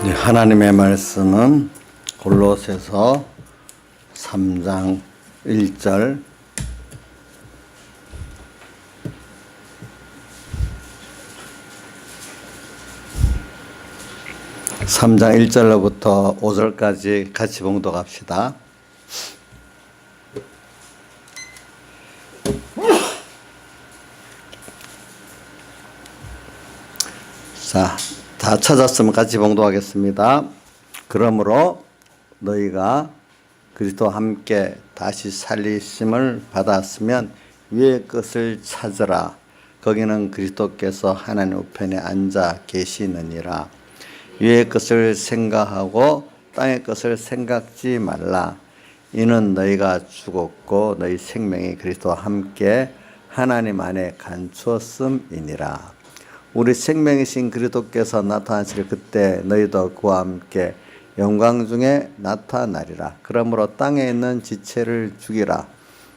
하나님의 말씀은 골로새서 3장 1절 3장 1절로부터 5절까지 같이 봉독합시다. 자, 다 찾았으면 같이 봉독하겠습니다. 그러므로 너희가 그리스도와 함께 다시 살리심을 받았으면 위의 것을 찾으라. 거기는 그리스도께서 하나님 우편에 앉아 계시느니라. 위의 것을 생각하고 땅의 것을 생각지 말라. 이는 너희가 죽었고 너희 생명이 그리스도와 함께 하나님 안에 감추었음이니라. 우리 생명이신 그리스도께서 나타나실 그때 너희도 그와 함께 영광 중에 나타나리라. 그러므로 땅에 있는 지체를 죽이라.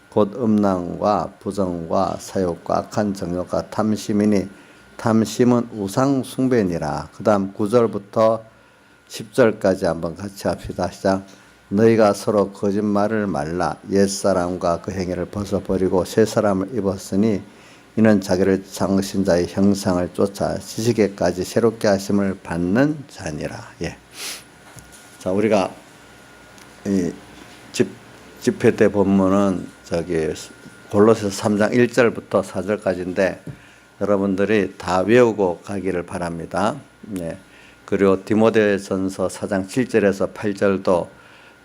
곧 음란과 부정과 사욕과 악한 정욕과 탐심이니 탐심은 우상 숭배니라. 그 다음 9절부터 10절까지 한번 같이 합시다. 시작. 너희가 서로 거짓말을 말라. 옛사람과 그 행위를 벗어버리고 새사람을 입었으니 이는 자기를 장신자의 형상을 쫓아 지식에까지 새롭게 하심을 받는 자니라. 예. 자, 우리가 이 집회 때 본문은 골로새서 3장 1절부터 4절까지인데 여러분들이 다 외우고 가기를 바랍니다. 예. 그리고 디모데전서 4장 7절에서 8절도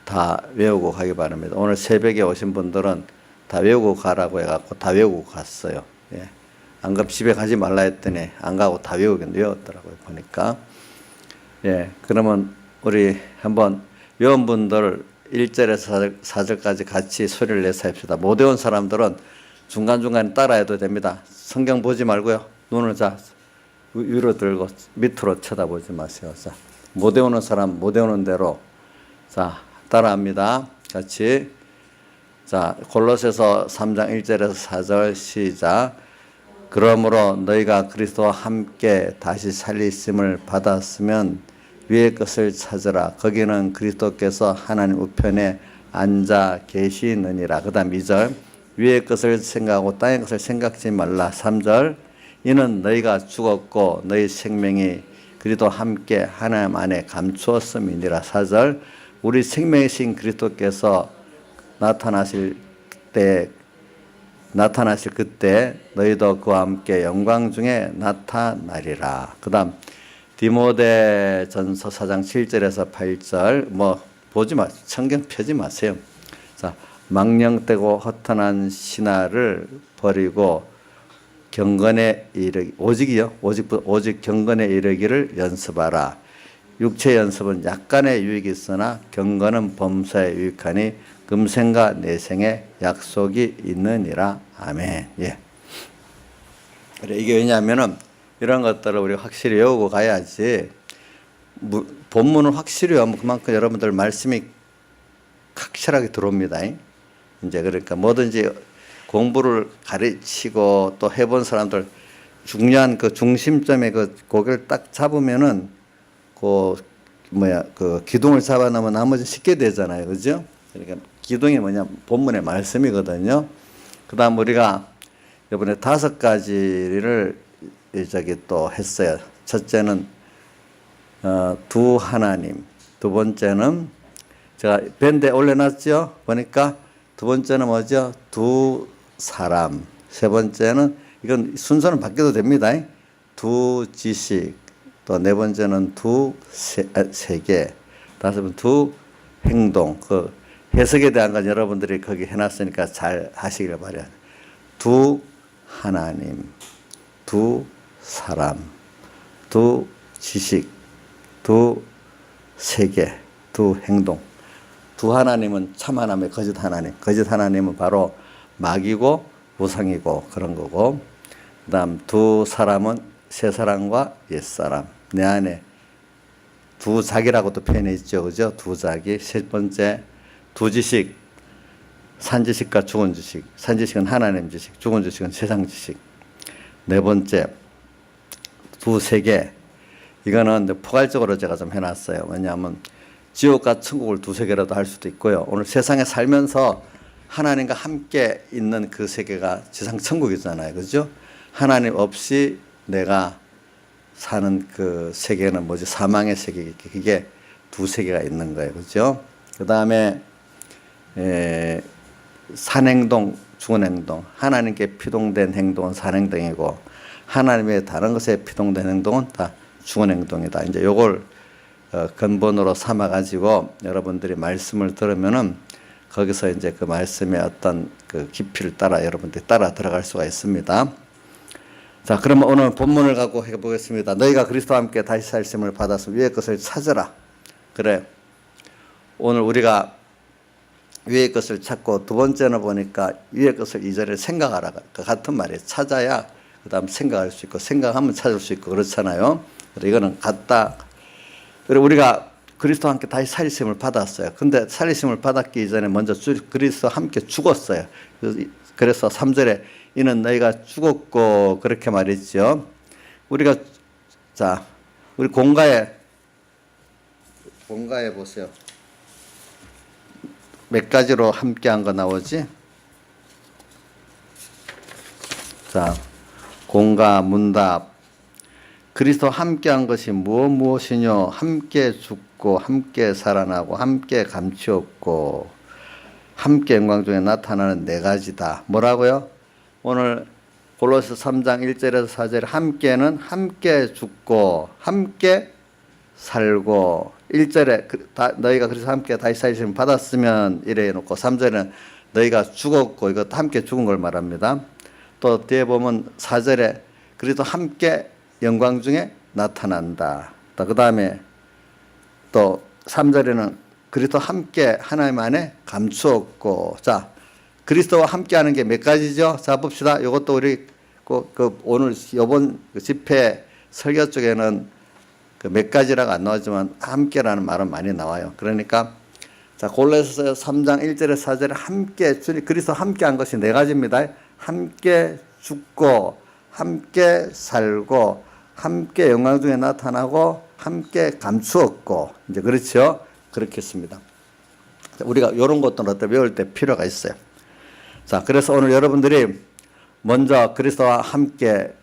다 외우고 가기 바랍니다. 오늘 새벽에 오신 분들은 다 외우고 가라고 해갖고 다 외우고 갔어요. 예. 안 가면 집에 가지 말라 했더니 안 가고 다 외우긴 외웠더라고요. 보니까. 예. 그러면 우리 한번 외운 분들 1절에서 4절까지 같이 소리를 내서 합시다. 못 외운 사람들은 중간중간 따라해도 됩니다. 성경 보지 말고요. 눈을 위로 들고 밑으로 쳐다보지 마세요. 자, 못 외우는 사람 못 외우는 대로 따라합니다. 같이. 자, 골로새서 3장 1절에서 4절 시작. 그러므로 너희가 그리스도와 함께 다시 살리심을 받았으면 위의 것을 찾으라. 거기는 그리스도께서 하나님 우편에 앉아 계시느니라. 그 다음 2절. 위의 것을 생각하고 땅의 것을 생각지 말라. 3절. 이는 너희가 죽었고 너희 생명이 그리스도와 함께 하나님 안에 감추었음이니라. 4절. 우리 생명이신 그리스도께서 나타나실 그때 너희도 그와 함께 영광 중에 나타나리라. 그 다음 디모데전서 4장 7절에서 8절 보지 마세요. 성경 펴지 마세요. 자, 망령되고 허탄한 신화를 버리고 경건에 이르기 오직 경건에 이르기를 연습하라. 육체 연습은 약간의 유익이 있으나 경건은 범사에 유익하니 금생과 내생에 약속이 있느니라. 아멘. 예. 그래, 이게 왜냐하면은 이런 것들을 우리 확실히 외우고 가야지. 본문을 확실히 외우면 그만큼 여러분들 말씀이 확실하게 들어옵니다. 이제 그러니까 뭐든지 공부를 가르치고 또 해본 사람들 중요한 그 중심점에 그 고개를 딱 잡으면은 그 기둥을 잡아놓으면 나머지 쉽게 되잖아요. 그죠? 그러니까 기둥이 본문의 말씀이거든요. 그 다음 우리가 이번에 5가지를 또 했어요. 첫째는, 두 하나님. 두 번째는, 제가 밴드에 올려놨죠? 보니까 두 번째는 뭐죠? 두 사람. 세 번째는, 이건 순서는 바뀌어도 됩니다. 두 지식. 또 네 번째는 두 세계. 다섯 번째는 두 행동. 그 해석에 대한 건 여러분들이 거기 해놨으니까 잘 하시길 바라요. 두 하나님, 두 사람, 두 지식, 두 세계, 두 행동. 두 하나님은 참 하나님의 거짓 하나님. 거짓 하나님은 바로 마귀고 우상이고 그런 거고. 그 다음 두 사람은 새 사람과 옛 사람. 내 안에 두 자기라고도 표현해 있죠. 그죠? 두 자기. 세 번째, 두 지식. 산지식과 죽은 지식. 산지식은 하나님 지식, 죽은 지식은 세상 지식. 네 번째, 두 세계. 이거는 이제 포괄적으로 제가 좀 해놨어요. 왜냐하면 지옥과 천국을 두세 개라도 할 수도 있고요. 오늘 세상에 살면서 하나님과 함께 있는 그 세계가 지상 천국이잖아요. 그죠? 하나님 없이 내가 사는 그 세계는 뭐지? 사망의 세계. 그게 두 세계가 있는 거예요. 그죠? 그 다음에 산행동, 죽은 행동. 하나님께 피동된 행동은 산행동이고, 하나님의 다른 것에 피동된 행동은 다 죽은 행동이다. 이제 요걸 근본으로 삼아가지고 여러분들이 말씀을 들으면은 거기서 이제 그 말씀의 어떤 그 깊이를 따라 여러분들이 따라 들어갈 수가 있습니다. 자, 그러면 오늘 본문을 갖고 해보겠습니다. 너희가 그리스도와 함께 다시 살심을 받아서 위의 것을 찾으라. 그래. 오늘 우리가 위의 것을 찾고, 두 번째는 보니까 위의 것을 이전에 생각하라. 그 같은 말이에요. 찾아야 그 다음 생각할 수 있고, 생각하면 찾을 수 있고 그렇잖아요. 그래서 이거는 같다. 그리고 우리가 그리스도와 함께 다시 살리심을 받았어요. 근데 살리심을 받았기 이전에 먼저 그리스도와 함께 죽었어요. 그래서 3절에 이는 너희가 죽었고 그렇게 말했죠. 우리가 자, 우리 공가에 보세요. 몇 가지로 함께 한 거 나오지? 자, 공가 문답. 그리스도 함께 한 것이 무엇이뇨? 함께 죽고 함께 살아나고 함께 감추었고 함께 영광 중에 나타나는 네 가지다. 뭐라고요? 오늘 골로새 3장 1절에서 4절에 함께는 함께 죽고 함께 살고, 1절에 너희가 그래서 함께 다시 살리심을 받았으면 이래 해놓고 3절에는 너희가 죽었고, 이것도 함께 죽은 걸 말합니다. 또 뒤에 보면 4절에 그래도 함께 영광 중에 나타난다. 그 다음에 또 3절에는 그리스도 함께 하나님 안에 감추었고. 자, 그리스도와 함께 하는 게 몇 가지죠? 자, 봅시다. 이것도 우리 오늘 이번 집회 설교 쪽에는 몇 가지라고 안 나오지만 함께라는 말은 많이 나와요. 그러니까 자, 골로새 3장 1절에 4절에 함께 그리스도 함께 한 것이 네 가지입니다. 함께 죽고 함께 살고 함께 영광 중에 나타나고 함께 감추었고, 이제 그렇죠? 그렇겠습니다. 우리가 이런 것들은 어때 외울 때 필요가 있어요. 자, 그래서 오늘 여러분들이 먼저 그리스도와 함께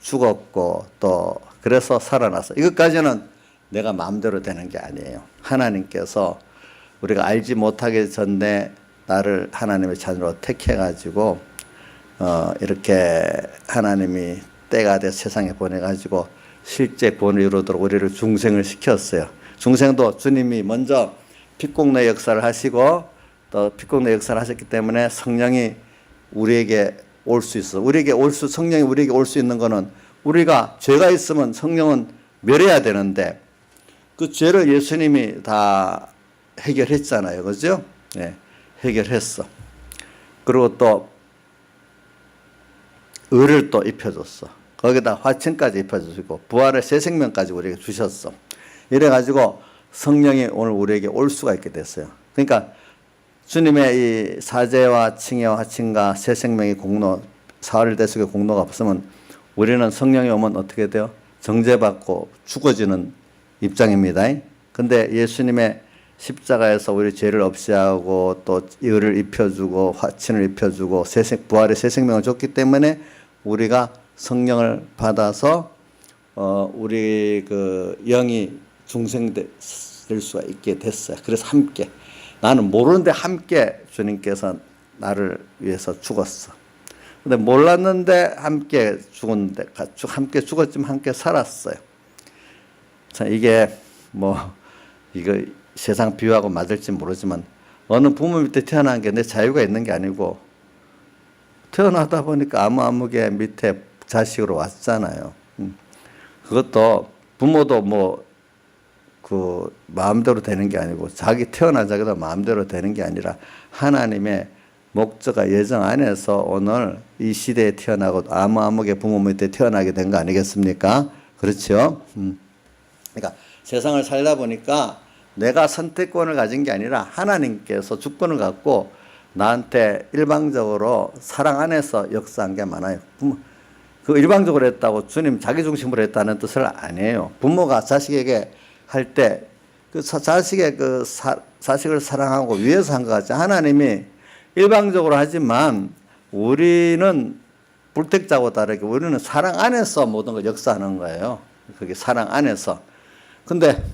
죽었고 또 그래서 살아났어. 이것까지는 내가 마음대로 되는 게 아니에요. 하나님께서 우리가 알지 못하기 전에 나를 하나님의 자녀로 택해가지고 이렇게 하나님이 때가 돼 세상에 보내가지고 실제 구원을 이루도록 우리를 중생을 시켰어요. 중생도 주님이 먼저 핏공로의 역사를 하시고 또 핏공로의 역사를 하셨기 때문에 성령이 우리에게 올 수 있어. 성령이 우리에게 올 수 있는 거는 우리가 죄가 있으면 성령은 멸해야 되는데 그 죄를 예수님이 다 해결했잖아요. 그죠? 네, 해결했어. 그리고 또 의를 또 입혀줬어. 거기다 화천까지 입혀주시고 부활의 새 생명까지 우리에게 주셨어. 이래가지고 성령이 오늘 우리에게 올 수가 있게 됐어요. 그러니까 주님의 이 사제와 칭의와 화친과 새 생명의 공로, 사흘 대속의 공로가 없으면 우리는 성령이 오면 어떻게 돼요? 정죄받고 죽어지는 입장입니다. 근데 예수님의 십자가에서 우리 죄를 없이 하고 또 의를 입혀주고 화친을 입혀주고 부활의 새 생명을 줬기 때문에 우리가 성령을 받아서 우리 그 영이 중생될 수가 있게 됐어요. 그래서 함께, 나는 모르는데 함께 주님께서 나를 위해서 죽었어. 근데 몰랐는데 함께 죽었는데 함께 죽었지만 함께 살았어요. 자, 이게 이거 세상 비유하고 맞을지 모르지만 어느 부모 밑에 태어난 게 내 자유가 있는 게 아니고 태어나다 보니까 아무개 밑에 자식으로 왔잖아요. 그것도 부모도 그 마음대로 되는 게 아니고 자기 태어난 자기도 마음대로 되는 게 아니라 하나님의 목적과 예정 안에서 오늘 이 시대에 태어나고 아무개 부모 밑에 태어나게 된 거 아니겠습니까? 그렇죠? 그러니까 세상을 살다 보니까 내가 선택권을 가진 게 아니라 하나님께서 주권을 갖고 나한테 일방적으로 사랑 안에서 역사한 게 많아요. 그 일방적으로 했다고 주님 자기중심으로 했다는 뜻을 아니에요. 부모가 자식에게 할 때 그 자식의 자식을 사랑하고 위해서 한 것 같지. 하나님이 일방적으로 하지만 우리는 불택자고 다르게 우리는 사랑 안에서 모든 걸 역사하는 거예요. 그게 사랑 안에서. 근데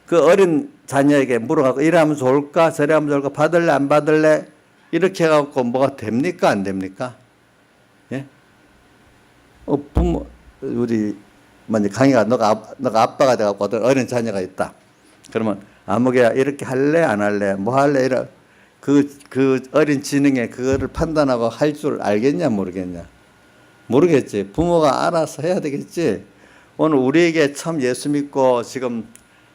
그 어린 자녀에게 물어가고 이래 하면 좋을까 저래 하면 좋을까 받을래 안 받을래 이렇게 해갖고 뭐가 됩니까 안 됩니까? 예? 부모 우리 만약 강희가 너가 아빠가 돼갖고 어떤 어린 자녀가 있다. 그러면 아무개야 이렇게 할래 안 할래 뭐 할래 이래 그 어린 지능에 그거를 판단하고 할 줄 알겠냐 모르겠냐? 모르겠지. 부모가 알아서 해야 되겠지. 오늘 우리에게 처음 예수 믿고 지금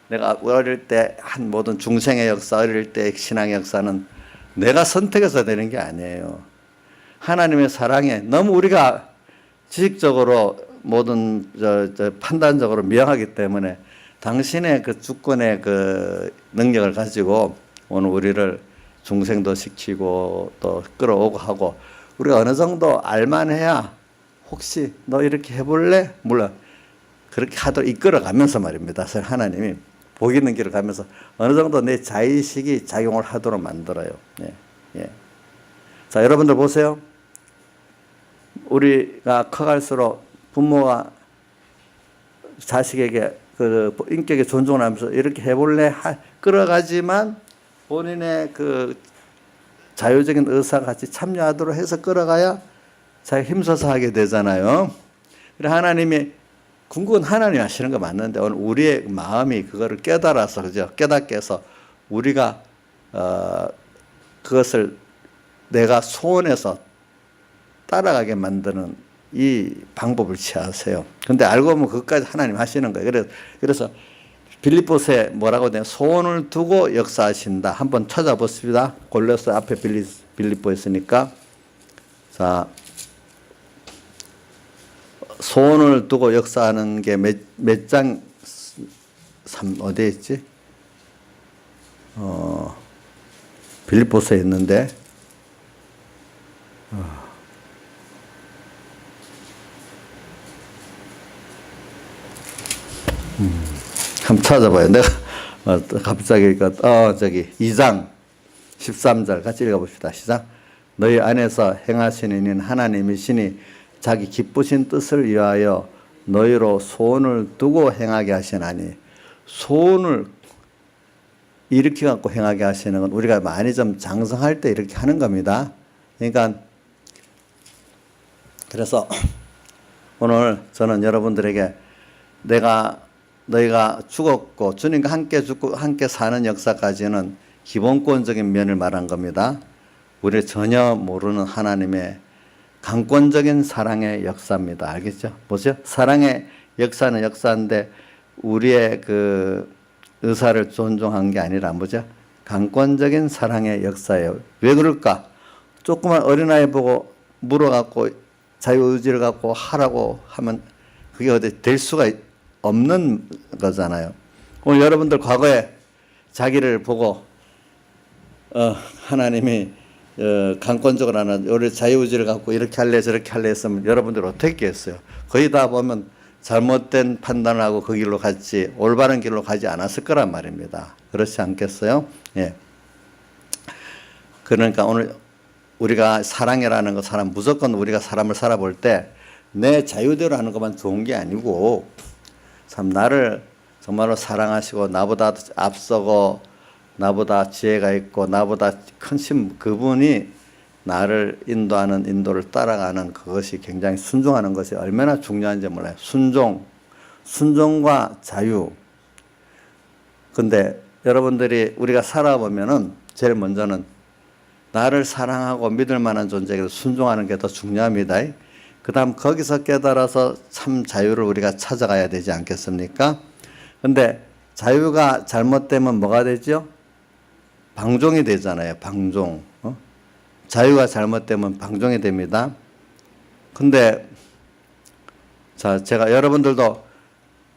내가 어릴 때 한 모든 중생의 역사, 어릴 때 신앙의 역사는 내가 선택해서 되는 게 아니에요. 하나님의 사랑에 너무 우리가 지식적으로 모든 판단적으로 미약하기 때문에 당신의 그 주권의 그 능력을 가지고 오늘 우리를 중생도 시키고 또 끌어오고 하고 우리가 어느 정도 알만해야 혹시 너 이렇게 해볼래? 물론 그렇게 하도록 이끌어가면서 말입니다. 하나님이 복 있는 길을 가면서 어느 정도 내 자의식이 작용을 하도록 만들어요. 예, 예. 자, 여러분들 보세요. 우리가 커갈수록 부모가 자식에게 그 인격에 존중을 하면서 이렇게 해볼래? 끌어가지만 본인의 그 자유적인 의사가 같이 참여하도록 해서 끌어가야 자기가 힘써서 하게 되잖아요. 그래 하나님이 궁극은 하나님이 하시는 거 맞는데 오늘 우리의 마음이 그거를 깨달아서 그죠? 깨닫게 해서 우리가 그것을 내가 소원해서 따라가게 만드는 이 방법을 취하세요. 근데 알고 보면 그것까지 하나님 하시는 거예요. 그래서 빌립보서에 뭐라고 돼요? 소원을 두고 역사하신다. 한번 찾아보십니다. 골로새 앞에 빌립보 있으니까. 자, 소원을 두고 역사하는 게 몇 장, 어디에 있지? 빌립보서에 있는데, 한번 찾아봐요. 내가 갑자기 저기 2장 13절 같이 읽어봅시다. 시작. 너희 안에서 행하시는 이는 하나님이시니 자기 기쁘신 뜻을 위하여 너희로 소원을 두고 행하게 하시나니 소원을 이렇게 갖고 행하게 하시는 건 우리가 많이 좀 장성할 때 이렇게 하는 겁니다. 그러니까 그래서 오늘 저는 여러분들에게 너희가 죽었고 주님과 함께 죽고 함께 사는 역사까지는 기본권적인 면을 말한 겁니다. 우리 전혀 모르는 하나님의 강권적인 사랑의 역사입니다. 알겠죠? 뭐죠? 사랑의 역사는 역사인데 우리의 그 의사를 존중한 게 아니라 뭐죠? 강권적인 사랑의 역사예요. 왜 그럴까? 조그만 어린아이 보고 물어갖고 자유의지를 갖고 하라고 하면 그게 어디 될 수가 없는 거잖아요. 오늘 여러분들 과거에 자기를 보고 하나님이 강권적으로 하는 우리 자유의지를 갖고 이렇게 할래 저렇게 할래 했으면 여러분들 어떻게 했어요? 거의 다 보면 잘못된 판단을 하고 그 길로 갔지 올바른 길로 가지 않았을 거란 말입니다. 그렇지 않겠어요? 예. 그러니까 오늘 우리가 사랑이라는 거 무조건 우리가 사람을 살아볼 때 내 자유대로 하는 것만 좋은 게 아니고 참 나를 정말로 사랑하시고 나보다 앞서고 나보다 지혜가 있고 나보다 큰 신 그분이 나를 인도하는 인도를 따라가는 그것이 굉장히 순종하는 것이 얼마나 중요한지 몰라요. 순종과 자유. 근데 여러분들이 우리가 살아보면은 제일 먼저는 나를 사랑하고 믿을 만한 존재에게 순종하는 게 더 중요합니다. 그 다음 거기서 깨달아서 참 자유를 우리가 찾아가야 되지 않겠습니까? 근데 자유가 잘못되면 뭐가 되죠? 방종이 되잖아요. 방종. 자유가 잘못되면 방종이 됩니다. 근데 자, 제가 여러분들도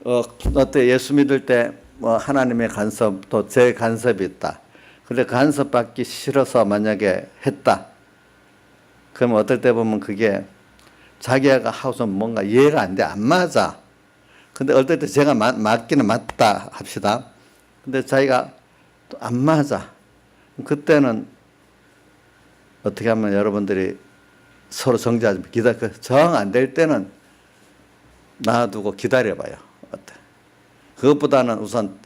어때 예수 믿을 때 뭐 하나님의 간섭 또 제 간섭이 있다. 근데 간섭 받기 싫어서 만약에 했다. 그러면 어떨 때 보면 그게 자기가 하고서 뭔가 이해가 안 돼, 안 맞아. 근데 어떨 때 제가 맞기는 맞다 합시다. 근데 자기가 또 안 맞아. 그때는 어떻게 하면 여러분들이 서로 정지하지, 정 안 될 때는 놔두고 기다려봐요. 어때? 그것보다는 우선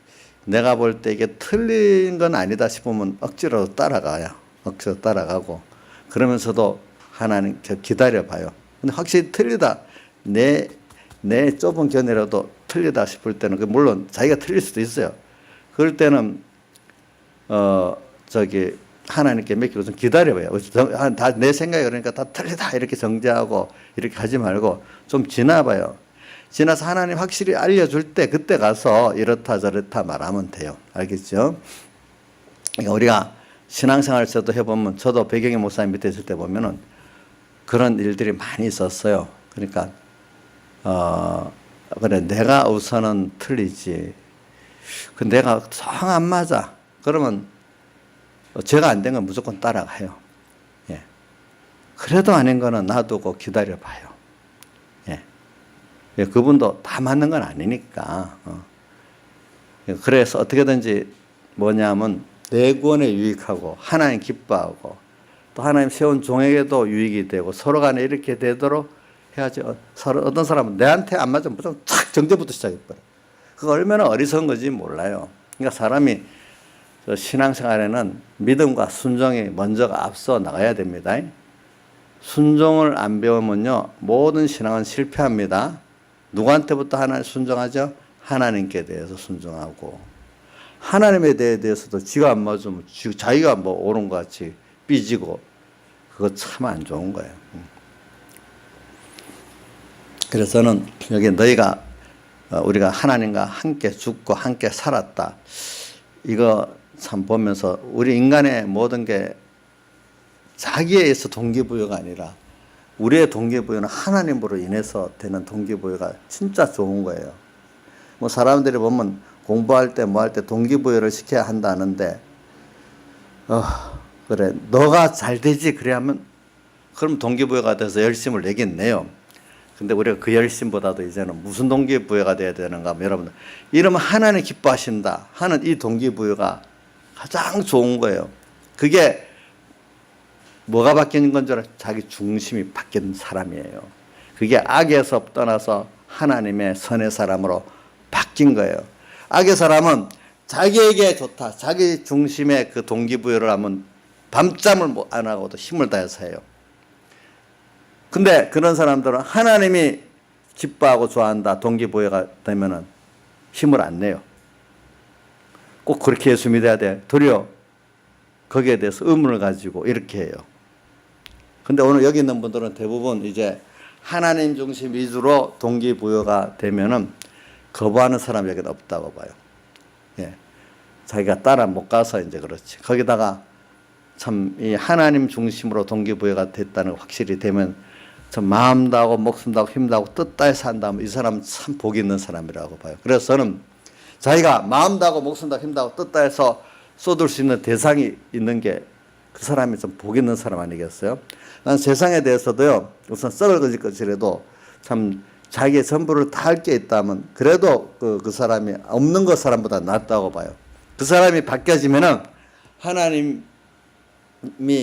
내가 볼 때 이게 틀린 건 아니다 싶으면 억지로 따라가요. 억지로 따라가고, 그러면서도 하나님 기다려봐요. 근데 확실히 틀리다, 내 좁은 견해라도 틀리다 싶을 때는, 물론 자기가 틀릴 수도 있어요. 그럴 때는 하나님께 맡기고 좀 기다려봐요. 다 내 생각이 그러니까 다 틀리다 이렇게 정죄하고 이렇게 하지 말고 좀 지나봐요. 지나서 하나님 확실히 알려줄 때 그때 가서 이렇다 저렇다 말하면 돼요. 알겠죠? 그러니까 우리가 신앙생활을 저도 해보면, 저도 배경의 목사님 밑에 있을 때 보면은 그런 일들이 많이 있었어요. 그러니까 그래, 내가 우선은 틀리지. 내가 정 안 맞아. 그러면 제가 안 된 건 무조건 따라가요. 예. 그래도 아닌 거는 놔두고 기다려봐요. 예. 예, 그분도 다 맞는 건 아니니까. 그래서 어떻게든지 뭐냐면 내 구원에 유익하고 하나님 기뻐하고 또 하나님 세운 종에게도 유익이 되고 서로 간에 이렇게 되도록 해야지. 어떤 사람은 내한테 안 맞으면 무조건 착 정죄부터 시작해버려요. 그거 얼마나 어리석은 건지 몰라요. 그러니까 사람이 신앙생활에는 믿음과 순종이 먼저가 앞서 나가야 됩니다. 순종을 안 배우면요, 모든 신앙은 실패합니다. 누구한테부터 하나님 순종하죠? 하나님께 대해서 순종하고, 하나님에 대해서도 지가 안 맞으면 자기가 뭐 옳은 것 같이 삐지고, 그거 참 안 좋은 거예요. 그래서는 여기 너희가 우리가 하나님과 함께 죽고 함께 살았다. 이거 참 보면서 우리 인간의 모든 게 자기에 의해서 동기부여가 아니라 우리의 동기부여는 하나님으로 인해서 되는 동기부여가 진짜 좋은 거예요. 뭐 사람들이 보면 공부할 때 뭐 할 때 동기부여를 시켜야 한다는데, 그래, 너가 잘 되지 그래 하면 그럼 동기부여가 돼서 열심을 내겠네요. 근데 우리가 그 열심보다도 이제는 무슨 동기부여가 돼야 되는가 하면, 여러분들 이러면 하나님 기뻐하신다 하는 이 동기부여가 가장 좋은 거예요. 그게 뭐가 바뀌는 건 줄 알아요? 자기 중심이 바뀐 사람이에요. 그게 악에서 떠나서 하나님의 선의 사람으로 바뀐 거예요. 악의 사람은 자기에게 좋다, 자기 중심의 그 동기부여를 하면 밤잠을 안 하고도 힘을 다해서 해요. 근데 그런 사람들은 하나님이 기뻐하고 좋아한다, 동기부여가 되면은 힘을 안 내요. 꼭 그렇게 예수 믿어야 돼. 도리어 거기에 대해서 의문을 가지고 이렇게 해요. 근데 오늘 여기 있는 분들은 대부분 이제 하나님 중심 위주로 동기부여가 되면은 거부하는 사람이 여기는 없다고 봐요. 예. 자기가 따라 못 가서 이제 그렇지. 거기다가 참 이 하나님 중심으로 동기부여가 됐다는 거 확실히 되면 참 마음 다하고 목숨 다하고 힘 다하고 뜻 다해 산다면 이 사람은 참 복이 있는 사람이라고 봐요. 그래서 저는 자기가 마음 다하고 목숨 다하고 힘 다하고 뜻 다해서 쏟을 수 있는 대상이 있는 게 그 사람이 좀 복 있는 사람 아니겠어요? 난 세상에 대해서도요, 우선 썩을 것이라도 참 자기의 전부를 다 할 게 있다면 그래도 그 사람이 없는 것 사람보다 낫다고 봐요. 그 사람이 바뀌어지면은 하나님이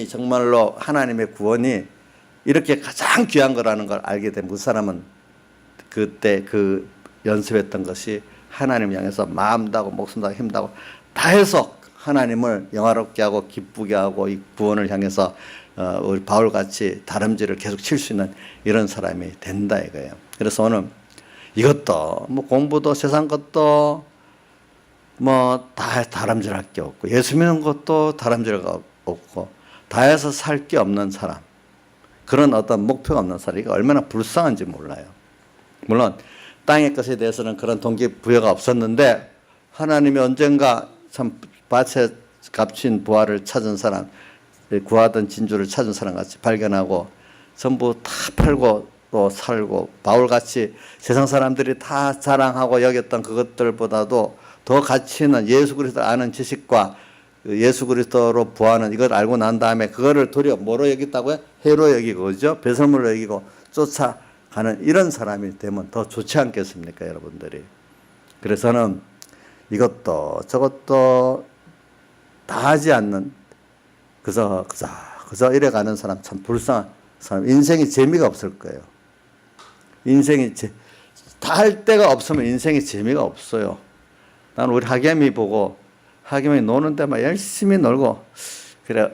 정말로 하나님의 구원이 이렇게 가장 귀한 거라는 걸 알게 되면 그 사람은 그때 그 연습했던 것이 하나님 향해서 마음 다하고 목숨 다하고 힘 다하고 다 해서 하나님을 영화롭게 하고 기쁘게 하고 이 구원을 향해서 우리 바울같이 다름질을 계속 칠 수 있는 이런 사람이 된다 이거예요. 그래서 오늘 이것도 뭐 공부도 세상 것도 뭐 다 다름질할 게 없고 예수 믿는 것도 다름질할 게 없고 다 해서 살 게 없는 사람, 그런 어떤 목표가 없는 사람, 이게 얼마나 불쌍한지 몰라요. 물론 땅의 것에 대해서는 그런 동기부여가 없었는데 하나님이 언젠가 참 밭에 값진 부활을 찾은 사람, 구하던 진주를 찾은 사람 같이 발견하고 전부 다 팔고 또 살고, 바울같이 세상 사람들이 다 자랑하고 여겼던 그것들보다도 더 가치 있는 예수 그리스도를 아는 지식과 예수 그리스도로 부하는 이걸 알고 난 다음에 그거를 도리어 뭐로 여겼다고요? 해로 여기고, 그죠? 배설물로 여기고 쫓아 하는 이런 사람이 되면 더 좋지 않겠습니까, 여러분들이? 그래서는 이것도 저것도 다 하지 않는 그저 이래 가는 사람 참 불쌍한 사람. 인생이 재미가 없을 거예요. 인생이 다 할 데가 없으면 인생이 재미가 없어요. 나는 우리 하겸이 보고 하겸이 노는 데만 열심히 놀고 그래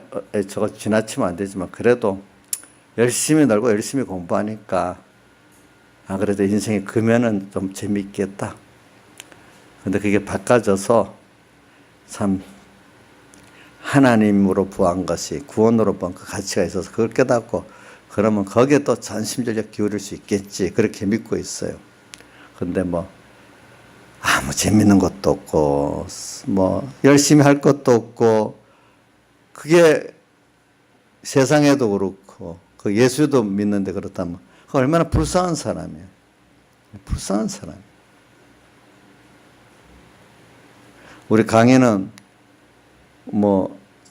저거 지나치면 안 되지만 그래도 열심히 놀고 열심히 공부하니까 그래도 인생이 그러면은 좀 재미있겠다. 근데 그게 바꿔져서 참 하나님으로 부한 것이 구원으로 부한 그 가치가 있어서 그걸 깨닫고 그러면 거기에 또 전심전력 기울일 수 있겠지. 그렇게 믿고 있어요. 근데 아무 재밌는 것도 없고 열심히 할 것도 없고 그게 세상에도 그렇고 그 예수도 믿는데 그렇다면 그 얼마나 불쌍한 사람이에요. 불쌍한 사람. 우리 강의는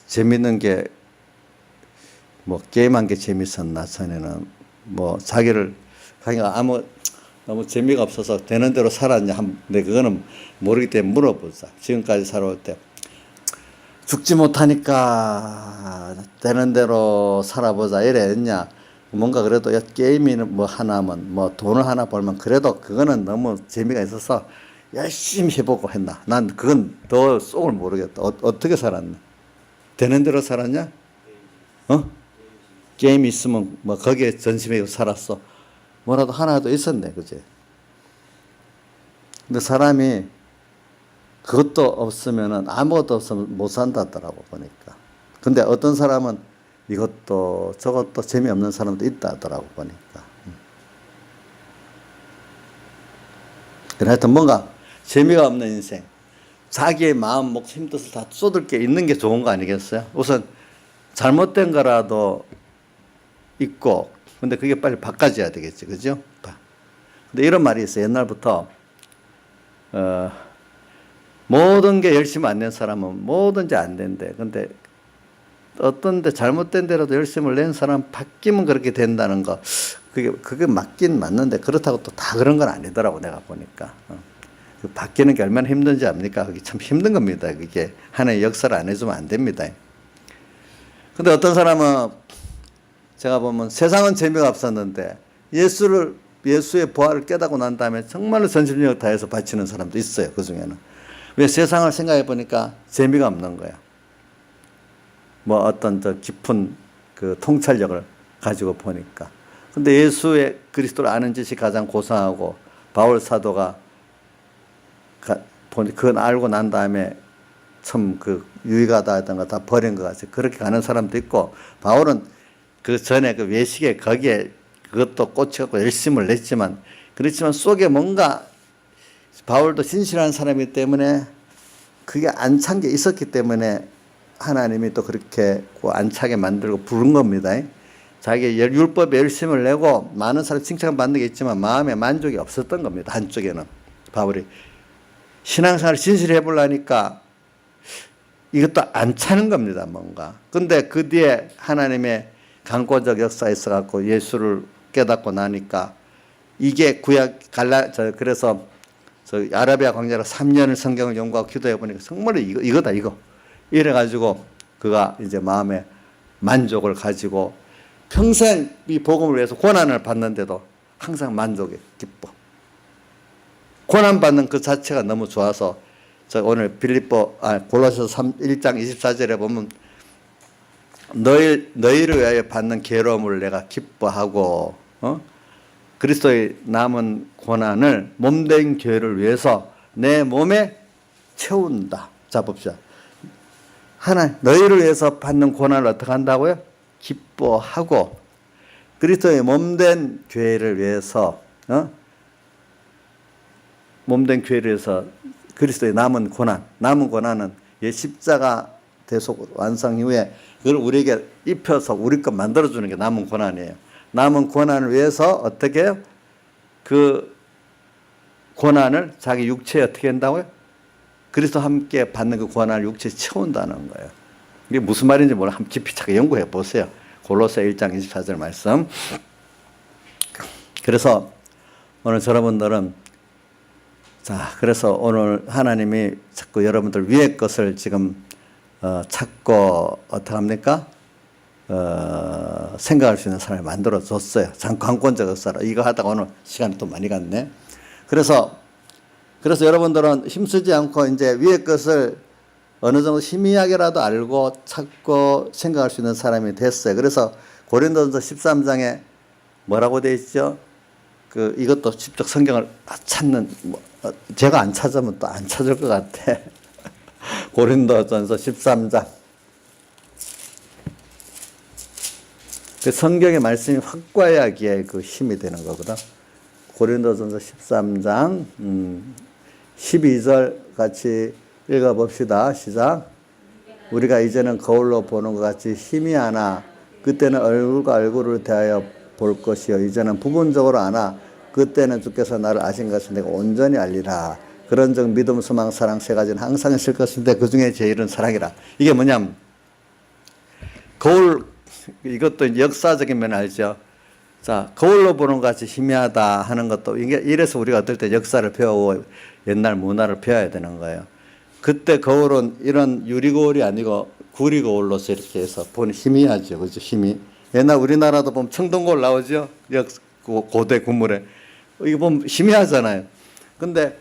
재밌는 게 게임한 게 재밌었나 전에는 자기를 강의가 너무 재미가 없어서 되는 대로 살았냐 근데 그거는 모르기 때문에 물어보자. 지금까지 살아올 때 죽지 못하니까 되는 대로 살아보자 이래 했냐. 뭔가 그래도 게임이는 하나면 돈을 하나 벌면 그래도 그거는 너무 재미가 있어서 열심히 해보고 했나. 난 그건 더 속을 모르겠다. 어떻게 살았나. 되는 대로 살았냐? 게임이 있으면 거기에 전심에 살았어. 뭐라도 하나도 있었네, 그지? 근데 사람이 그것도 없으면은 아무것도 없으면 못 산다더라고 보니까. 근데 어떤 사람은 이것도 저것도 재미없는 사람도 있다 하더라고 보니까. 그래 하여튼 뭔가 재미가 없는 인생. 자기의 마음, 목, 힘뜻을 다 쏟을 게 있는 게 좋은 거 아니겠어요? 우선 잘못된 거라도 있고, 근데 그게 빨리 바꿔져야 되겠지, 그죠? 근데 이런 말이 있어요. 옛날부터, 모든 게 열심히 안 낸 사람은 뭐든지 안 된대. 근데 어떤데 잘못된 대로도 열심을 낸 사람 바뀌면 그렇게 된다는 거. 그게 맞긴 맞는데 그렇다고 또 다 그런 건 아니더라고, 내가 보니까. 바뀌는 게 얼마나 힘든지 압니까? 그게 참 힘든 겁니다. 그게 하나의 역사를 안 해주면 안 됩니다. 근데 어떤 사람은 제가 보면 세상은 재미가 없었는데 예수의 부활을 깨닫고 난 다음에 정말로 전심력 다해서 바치는 사람도 있어요. 그 중에는. 왜 세상을 생각해 보니까 재미가 없는 거야. 어떤 깊은 그 통찰력을 가지고 보니까. 근데 예수의 그리스도를 아는 짓이 가장 고상하고 바울 사도가 그건 알고 난 다음에 참 유익하다 했던 거 다 버린 것 같아요. 그렇게 가는 사람도 있고 바울은 그 전에 그 외식에 거기에 그것도 꽂혀갖고 열심을 냈지만 그렇지만 속에 뭔가 바울도 진실한 사람이기 때문에 그게 안 찬 게 있었기 때문에 하나님이 또 그렇게 안 차게 만들고 부른 겁니다. 자기 율법에 열심을 내고 많은 사람 칭찬 받는 게 있지만 마음에 만족이 없었던 겁니다. 한쪽에는 바울이 신앙생활을 진실히 해보려니까 이것도 안 차는 겁니다. 뭔가. 근데 그 뒤에 하나님의 강권적 역사에 있어갖고 예수를 깨닫고 나니까 이게 그래서 아라비아 광야로 3년을 성경을 연구하고 기도해 보니까 정말 이거다. 이래가지고 그가 이제 마음에 만족을 가지고 평생 이 복음을 위해서 고난을 받는데도 항상 만족해, 기뻐. 고난받는 그 자체가 너무 좋아서 오늘 골로새서 1장 24절에 보면 너희를 위하여 받는 괴로움을 내가 기뻐하고 그리스도의 남은 고난을 몸된 교회를 위해서 내 몸에 채운다. 자 봅시다. 너희를 위해서 받는 고난을 어떻게 한다고요? 기뻐하고 그리스도의 몸된 교회를 위해서 몸된 교회를 위해서 그리스도의 남은 고난은 십자가 대속 완성 이후에 그걸 우리에게 입혀서 우리 것 만들어주는 게 남은 고난이에요. 남은 고난을 위해서 어떻게 해요? 그 고난을 자기 육체에 어떻게 한다고요? 그리스도와 함께 받는 그 고난을 육체에 채운다는 거예요. 이게 무슨 말인지 몰라. 한번 깊이 차게 연구해 보세요. 골로새 1장 24절 말씀. 그래서 오늘 여러분들은 자, 그래서 오늘 하나님이 자꾸 여러분들 위의 것을 지금 찾고 어떻게 합니까? 생각할 수 있는 사람을 만들어 줬어요. 관건적 역사로. 이거 하다가 오늘 시간이 또 많이 갔네. 그래서 여러분들은 힘쓰지 않고 이제 위의 것을 어느 정도 희미하게라도 알고 찾고 생각할 수 있는 사람이 됐어요. 그래서 고린도전서 13장에 뭐라고 되어 있죠? 이것도 직접 성경을 찾는, 제가 안 찾으면 또 안 찾을 것 같아. 고린도전서 13장. 그 성경의 말씀이 확고해야기에 그 힘이 되는 거거든. 고린도전서 13장 12절 같이 읽어봅시다. 시작. 우리가 이제는 거울로 보는 것 같이 희미하나 그때는 얼굴과 얼굴을 대하여 볼 것이요 이제는 부분적으로 아나 그때는 주께서 나를 아신 것을 내가 온전히 알리라. 그런즉 믿음, 소망, 사랑 세 가지는 항상 있을 것인데 그 중에 제일은 사랑이라. 이게 뭐냐면 거울, 이것도 이제 역사적인 면 알죠. 자, 거울로 보는 것 같이 희미하다 하는 것도 이래서 우리가 어떨 때 역사를 배우고 옛날 문화를 배워야 되는 거예요. 그때 거울은 이런 유리거울이 아니고 구리거울로서 이렇게 해서 보니 희미하죠. 그죠? 힘이. 옛날 우리나라도 보면 청동거울 나오죠? 고대 구물에. 이거 보면 희미하잖아요. 근데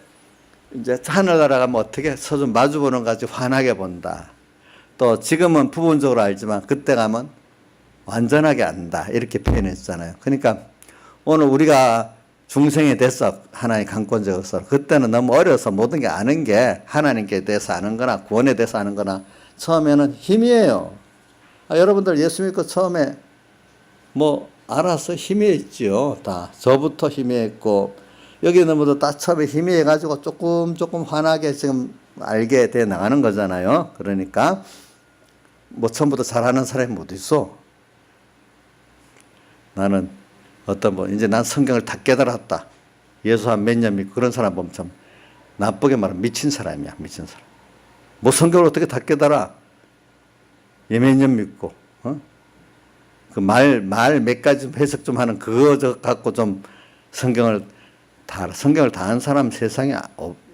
이제 하늘나라 가면 어떻게 서로 마주보는 것 같이 환하게 본다. 또 지금은 부분적으로 알지만 그때 가면 완전하게 안다. 이렇게 표현했잖아요. 그러니까 오늘 우리가 중생이 돼서 하나님 강권적 역사로 그때는 너무 어려서 모든 게 아는 게 하나님께 대해서 아는 거나 구원에 대해서 아는 거나 처음에는 힘이에요. 여러분들 예수 믿고 처음에 뭐 알아서 희미했지요. 다 저부터 희미했고 여기 있는 분도 다 처음에 희미해가지고 조금 환하게 지금 알게 돼 나가는 거잖아요. 그러니까 뭐 처음부터 잘하는 사람이 못 있어. 나는 어떤 분 이제 난 성경을 다 깨달았다. 예수 한 몇 년 믿고 그런 사람 보면 참 나쁘게 말하면 미친 사람이야. 미친 사람. 뭐 성경을 어떻게 다 깨달아? 몇 년 믿고 그 말 몇 가지 해석 좀 하는 그거 갖고 좀 성경을 다 아는 사람 세상에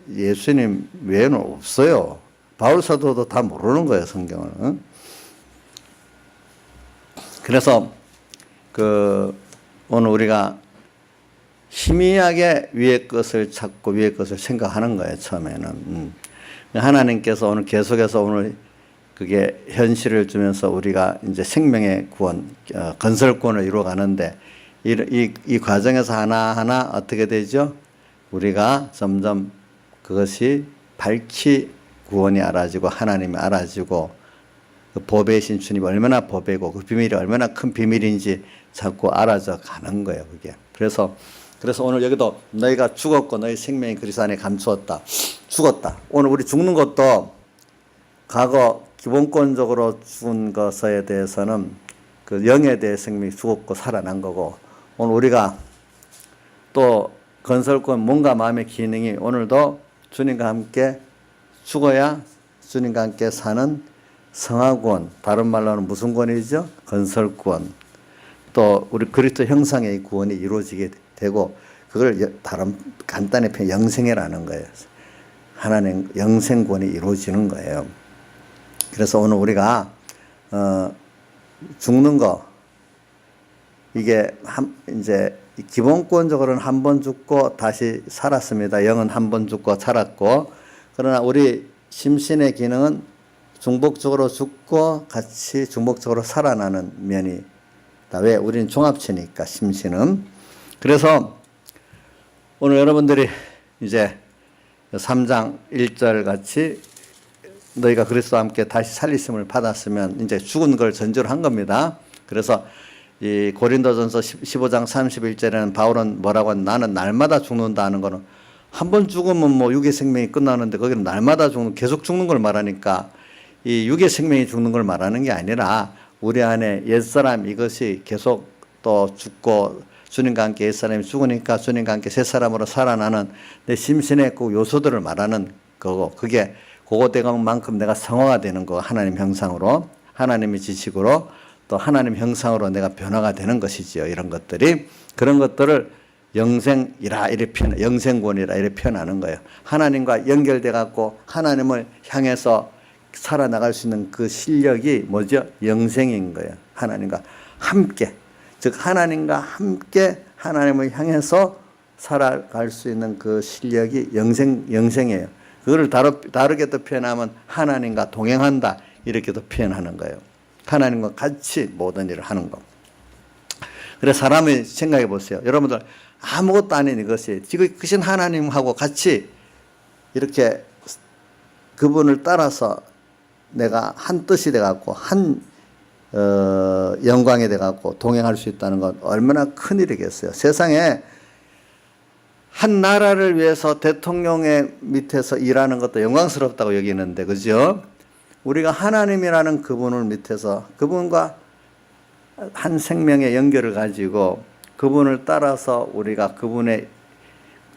예수님 외에는 없어요. 바울 사도도 다 모르는 거예요, 성경을. 그래서 오늘 우리가 희미하게 위의 것을 찾고 위의 것을 생각하는 거예요, 처음에는. 하나님께서 오늘 계속해서 오늘 그게 현실을 주면서 우리가 이제 생명의 구원, 건설권을 이루어가는데 이 과정에서 하나하나 어떻게 되죠? 우리가 점점 그것이 밝히 구원이 알아지고 하나님이 알아지고 그 법의 신 주님이 얼마나 법이고 그 비밀이 얼마나 큰 비밀인지 자꾸 알아져 가는 거예요, 그게. 그래서 오늘 여기도 너희가 죽었고 너희 생명이 그리스도 안에 감추었다. 죽었다. 오늘 우리 죽는 것도 과거 기본권적으로 죽은 것에 대해서는 그 영에 대해 생명이 죽었고 살아난 거고 오늘 우리가 또 건설권 몸과 마음의 기능이 오늘도 주님과 함께 죽어야 주님과 함께 사는 성화권, 다른 말로는 무슨 권이죠? 건설권. 또 우리 그리스도 형상의 구원이 이루어지게 되고 그걸 다른 간단히 표현 영생이라는 거예요. 하나님 영생권이 이루어지는 거예요. 그래서 오늘 우리가 죽는 거 이게 이제 기본권적으로는 한 번 죽고 다시 살았습니다. 영은 한 번 죽고 살았고 그러나 우리 심신의 기능은 중복적으로 죽고 같이 중복적으로 살아나는 면이 다. 왜? 우리는 종합체니까 심신은. 그래서 오늘 여러분들이 이제 3장 1절 같이 너희가 그리스도와 함께 다시 살리심을 받았으면 이제 죽은 걸 전제로 한 겁니다. 그래서 이 고린도전서 15장 31절에는 바울은 뭐라고 하면 나는 날마다 죽는다 하는 거는 한 번 죽으면 뭐 육의 생명이 끝나는데 거기는 날마다 계속 죽는 걸 말하니까 이 육의 생명이 죽는 걸 말하는 게 아니라 우리 안에 옛사람 이것이 계속 또 죽고 주님과 함께 옛사람이 죽으니까 주님과 함께 새사람으로 살아나는 내 심신의 그 요소들을 말하는 거고 그게 그거 되는 만큼 내가 성화가 되는 거 하나님 형상으로 하나님의 지식으로 또 하나님 형상으로 내가 변화가 되는 것이지요. 이런 것들이 그런 것들을 영생이라 이렇게 영생권이라 이렇게 표현하는 거예요. 하나님과 연결돼 갖고 하나님을 향해서 살아나갈 수 있는 그 실력이 뭐죠? 영생인 거예요. 하나님과 함께, 즉 하나님과 함께 하나님을 향해서 살아갈 수 있는 그 실력이 영생이에요. 그거를 다르게 또 표현하면 하나님과 동행한다 이렇게도 표현하는 거예요. 하나님과 같이 모든 일을 하는 거. 그래서 사람이 생각해 보세요. 여러분들 아무것도 아닌 이것이 지금 크신 하나님하고 같이 이렇게 그분을 따라서 내가 한 뜻이 돼갖고 한 영광이 돼갖고 동행할 수 있다는 건 얼마나 큰 일이겠어요. 세상에 한 나라를 위해서 대통령의 밑에서 일하는 것도 영광스럽다고 여기는데, 그죠? 우리가 하나님이라는 그분을 밑에서 그분과 한 생명의 연결을 가지고 그분을 따라서 우리가 그분의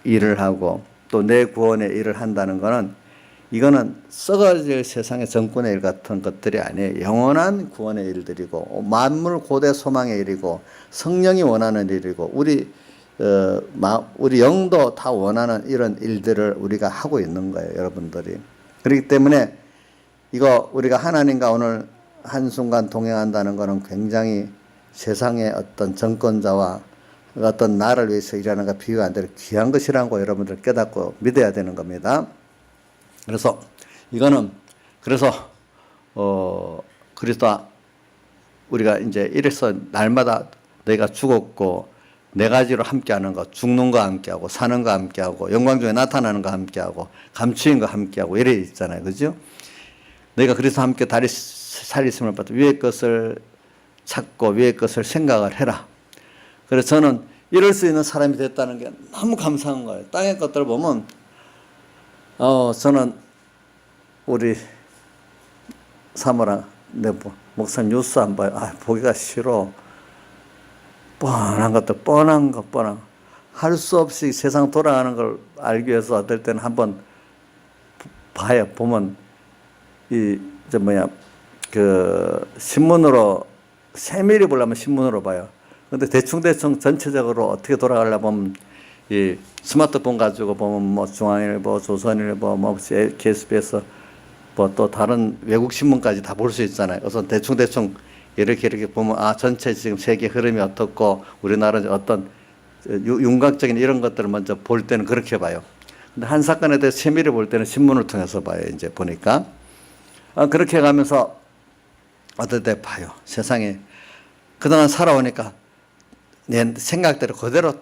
일을 하고 또 내 구원의 일을 한다는 것은 이거는 썩어질 세상의 정권의 일 같은 것들이 아니에요. 영원한 구원의 일들이고 만물 고대 소망의 일이고 성령이 원하는 일이고 우리 영도 다 원하는 이런 일들을 우리가 하고 있는 거예요, 여러분들이. 그렇기 때문에 이거 우리가 하나님과 오늘 한순간 동행한다는 것은 굉장히 세상의 어떤 정권자와 어떤 나라를 위해서 일하는 것과 비교가 안 되는 귀한 것이라는 거 여러분들 깨닫고 믿어야 되는 겁니다. 그래서 이거는 그래서 그리스도 우리가 이제 이래서 날마다 너희가 죽었고 네 가지로 함께하는 것, 죽는 거 함께하고 사는 거 함께하고 영광 중에 나타나는 거 함께하고 감추인 거 함께하고 이래 있잖아요, 그죠? 너희가 그리스도와 함께 다리 살리심을 받아 위의 것을 찾고 위의 것을 생각을 해라. 그래서 저는 이럴 수 있는 사람이 됐다는 게 너무 감사한 거예요. 땅의 것들을 보면 저는 우리 사모랑 내 목사님 뉴스 안 봐요. 보기가 싫어. 뻔한 것도 뻔한 할 수 없이 세상 돌아가는 걸 알기 위해서 어떨 때는 한번 봐요. 보면 신문으로 세밀히 보려면 신문으로 봐요. 근데 대충 전체적으로 어떻게 돌아가려 보면 이 스마트폰 가지고 보면 뭐 중앙일보, 조선일보, 뭐 KBS 뭐 또 다른 외국 신문까지 다 볼 수 있잖아요. 그래서 대충 이렇게 보면 전체 지금 세계 흐름이 어떻고 우리나라 어떤 윤곽적인 이런 것들을 먼저 볼 때는 그렇게 봐요. 근데 한 사건에 대해서 세밀히 볼 때는 신문을 통해서 봐요. 이제 보니까 그렇게 가면서 어떨 때 봐요. 세상에 그동안 살아오니까 내 생각대로 그대로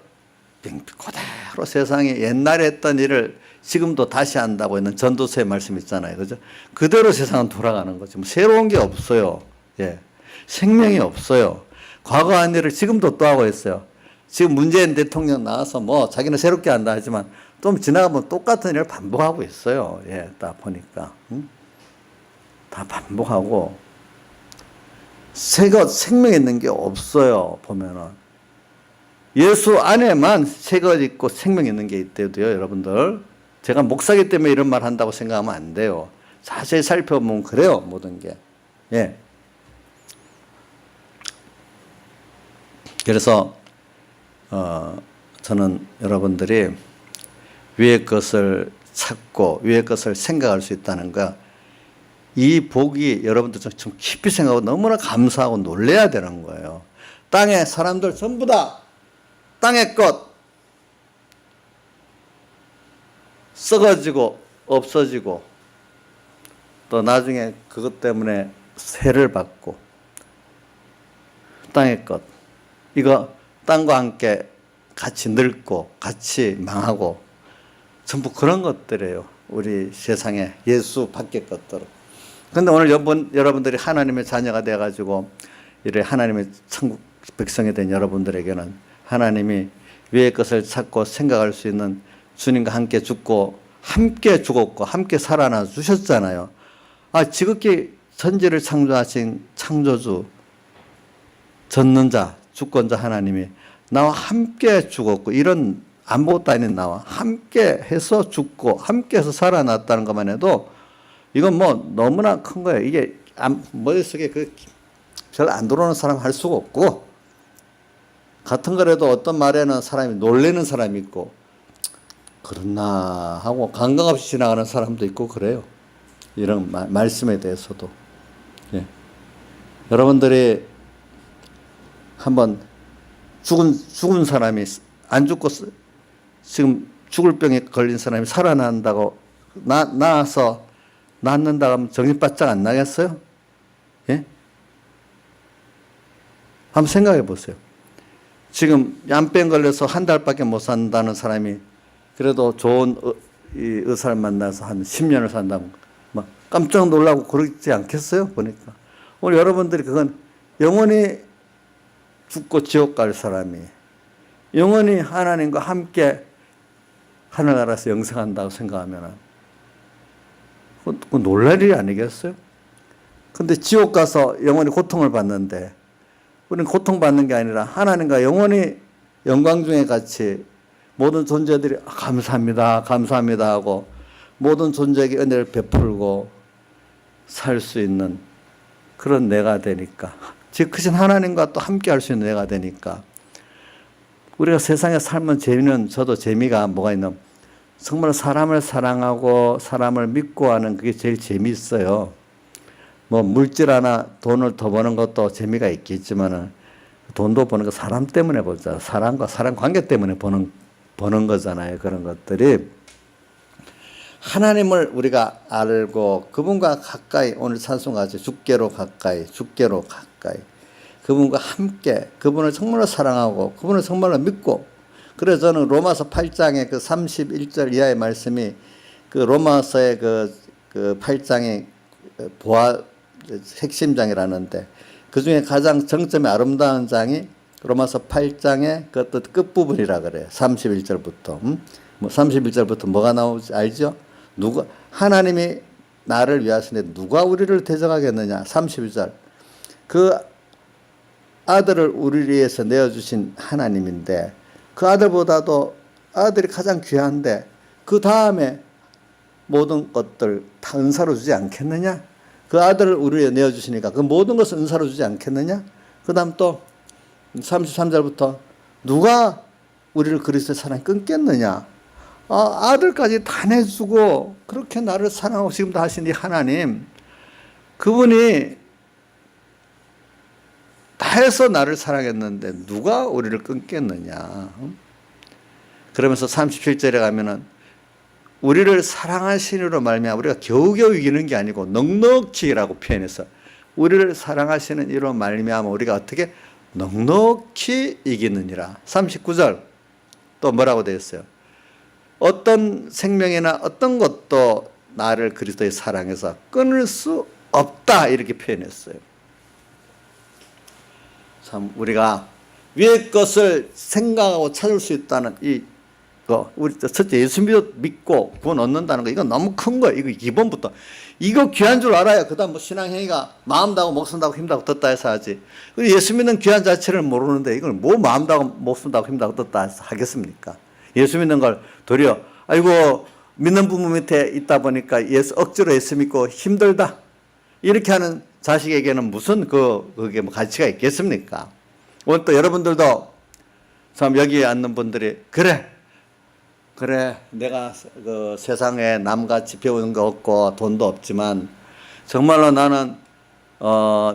세상에 옛날에 했던 일을 지금도 다시 한다고 있는 전도서의 말씀 있잖아요. 그죠? 그대로 세상은 돌아가는 거죠. 새로운 게 없어요. 예. 생명이 없어요. 과거 한 일을 지금도 또 하고 있어요. 지금 문재인 대통령 나와서 뭐 자기는 새롭게 한다 하지만 좀 지나가면 똑같은 일을 반복하고 있어요. 예, 딱 보니까. 다 반복하고 생명 있는 게 없어요. 보면은. 예수 안에만 새가 있고 생명 있는 게 있대도요, 여러분들. 제가 목사기 때문에 이런 말 한다고 생각하면 안 돼요. 자세히 살펴보면 그래요, 모든 게. 예. 그래서 저는 여러분들이 위의 것을 찾고 위의 것을 생각할 수 있다는 거, 이 복이 여러분들 좀 깊이 생각하고 너무나 감사하고 놀라야 되는 거예요. 땅에 사람들 전부 다 땅의 것 썩어지고 없어지고 또 나중에 그것 때문에 세를 받고 땅의 것 이거 땅과 함께 같이 늙고 같이 망하고 전부 그런 것들이에요. 우리 세상에 예수 밖의 것들은. 그런데 오늘 여러분들이 하나님의 자녀가 되어가지고 이래 하나님의 천국 백성이 된 여러분들에게는 하나님이 위의 것을 찾고 생각할 수 있는 주님과 함께 죽고 함께 죽었고 함께 살아나 주셨잖아요. 지극히 천지를 창조하신 창조주 전능자 주권자 하나님이 나와 함께 죽었고 이런 아무것도 아닌 나와 함께 해서 죽고 함께 해서 살아났다는 것만 해도 이건 뭐 너무나 큰 거예요. 이게 머릿속에 별로 안 들어오는 사람 할 수가 없고 같은 거라도 어떤 말에는 사람이 놀래는 사람이 있고 그렇나 하고 감각 없이 지나가는 사람도 있고 그래요. 이런 말씀에 대해서도. 예. 여러분들이 한번 죽은 사람이 안 죽고 지금 죽을 병에 걸린 사람이 살아난다고 나아서 낫는다고 하면 정신 바짝 안 나겠어요? 예? 한번 생각해 보세요. 지금 암병 걸려서 한 달밖에 못 산다는 사람이 그래도 좋은 의사를 만나서 한 10년을 산다면 막 깜짝 놀라고 그러지 않겠어요? 보니까. 오늘 여러분들이 그건 영원히 죽고 지옥 갈 사람이 영원히 하나님과 함께 하늘나라에서 영생한다고 생각하면 그건 놀랄 일이 아니겠어요? 근데 지옥 가서 영원히 고통을 받는데 우리는 고통받는 게 아니라 하나님과 영원히 영광 중에 같이 모든 존재들이 감사합니다, 감사합니다 하고 모든 존재에게 은혜를 베풀고 살 수 있는 그런 내가 되니까, 즉 크신 하나님과 또 함께 할 수 있는 내가 되니까 우리가 세상에 살면 재미는, 저도 재미가 뭐가 있냐면 정말 사람을 사랑하고 사람을 믿고 하는 그게 제일 재미있어요. 뭐 물질 하나 돈을 더 버는 것도 재미가 있겠지만은 돈도 버는 거 사람 때문에 벌죠. 사람과 사람 관계 때문에 버는 거잖아요. 그런 것들이 하나님을 우리가 알고 그분과 가까이, 오늘 찬송하죠. 주께로 가까이, 주께로 가까이. 그분과 함께, 그분을 정말로 사랑하고 그분을 정말로 믿고. 그래서 저는 로마서 8장의 그 31절 이하의 말씀이 그 로마서의 그 8장의 핵심장이라는데 그 중에 가장 정점이 아름다운 장이 로마서 8장의 그 끝부분이라 그래요. 31절부터. 뭐 31절부터 뭐가 나오지 알죠? 하나님이 나를 위하시는데 누가 우리를 대적하겠느냐? 32절. 그 아들을 우리 위해서 내어주신 하나님인데 그 아들보다도 아들이 가장 귀한데 그 다음에 모든 것들 다 은사로 주지 않겠느냐? 그 아들을 우리 위해 내어주시니까 그 모든 것을 은사로 주지 않겠느냐? 그 다음 또 33절부터 누가 우리를 그리스도의 사랑에 끊겠느냐? 아들까지 다 내주고 그렇게 나를 사랑하고 지금도 하신 이 하나님, 그분이 다 해서 나를 사랑했는데 누가 우리를 끊겠느냐? 그러면서 37절에 가면은 우리를 사랑하시니로 말미암아 우리가 겨우겨우 이기는 게 아니고 넉넉히라고 표현해서 우리를 사랑하시는 이로 말미암아 우리가 어떻게 넉넉히 이기느니라. 39절 또 뭐라고 되어 있어요? 어떤 생명이나 어떤 것도 나를 그리스도의 사랑에서 끊을 수 없다 이렇게 표현했어요. 참 우리가 위의 것을 생각하고 찾을 수 있다는 우리 첫째 예수 믿고 구원 얻는다는 거, 이건 너무 큰 거예요. 이거 기본부터 이거 귀한 줄 알아야 그다음 뭐 신앙행위가 마음 다고 목숨 다고 힘 다고 떴다 해서 하지. 예수 믿는 귀한 자체를 모르는데 이걸 뭐 마음 다고 목숨 다고 힘 다고 떴다 해서 하겠습니까? 예수 믿는 걸 도리어 아이고 믿는 부모 밑에 있다 보니까 억지로 예수 믿고 힘들다 이렇게 하는 자식에게는 무슨 그게 뭐 가치가 있겠습니까? 오늘 또 여러분들도 참 여기에 앉는 분들이 그래 내가 그 세상에 남같이 배우는 거 없고 돈도 없지만 정말로 나는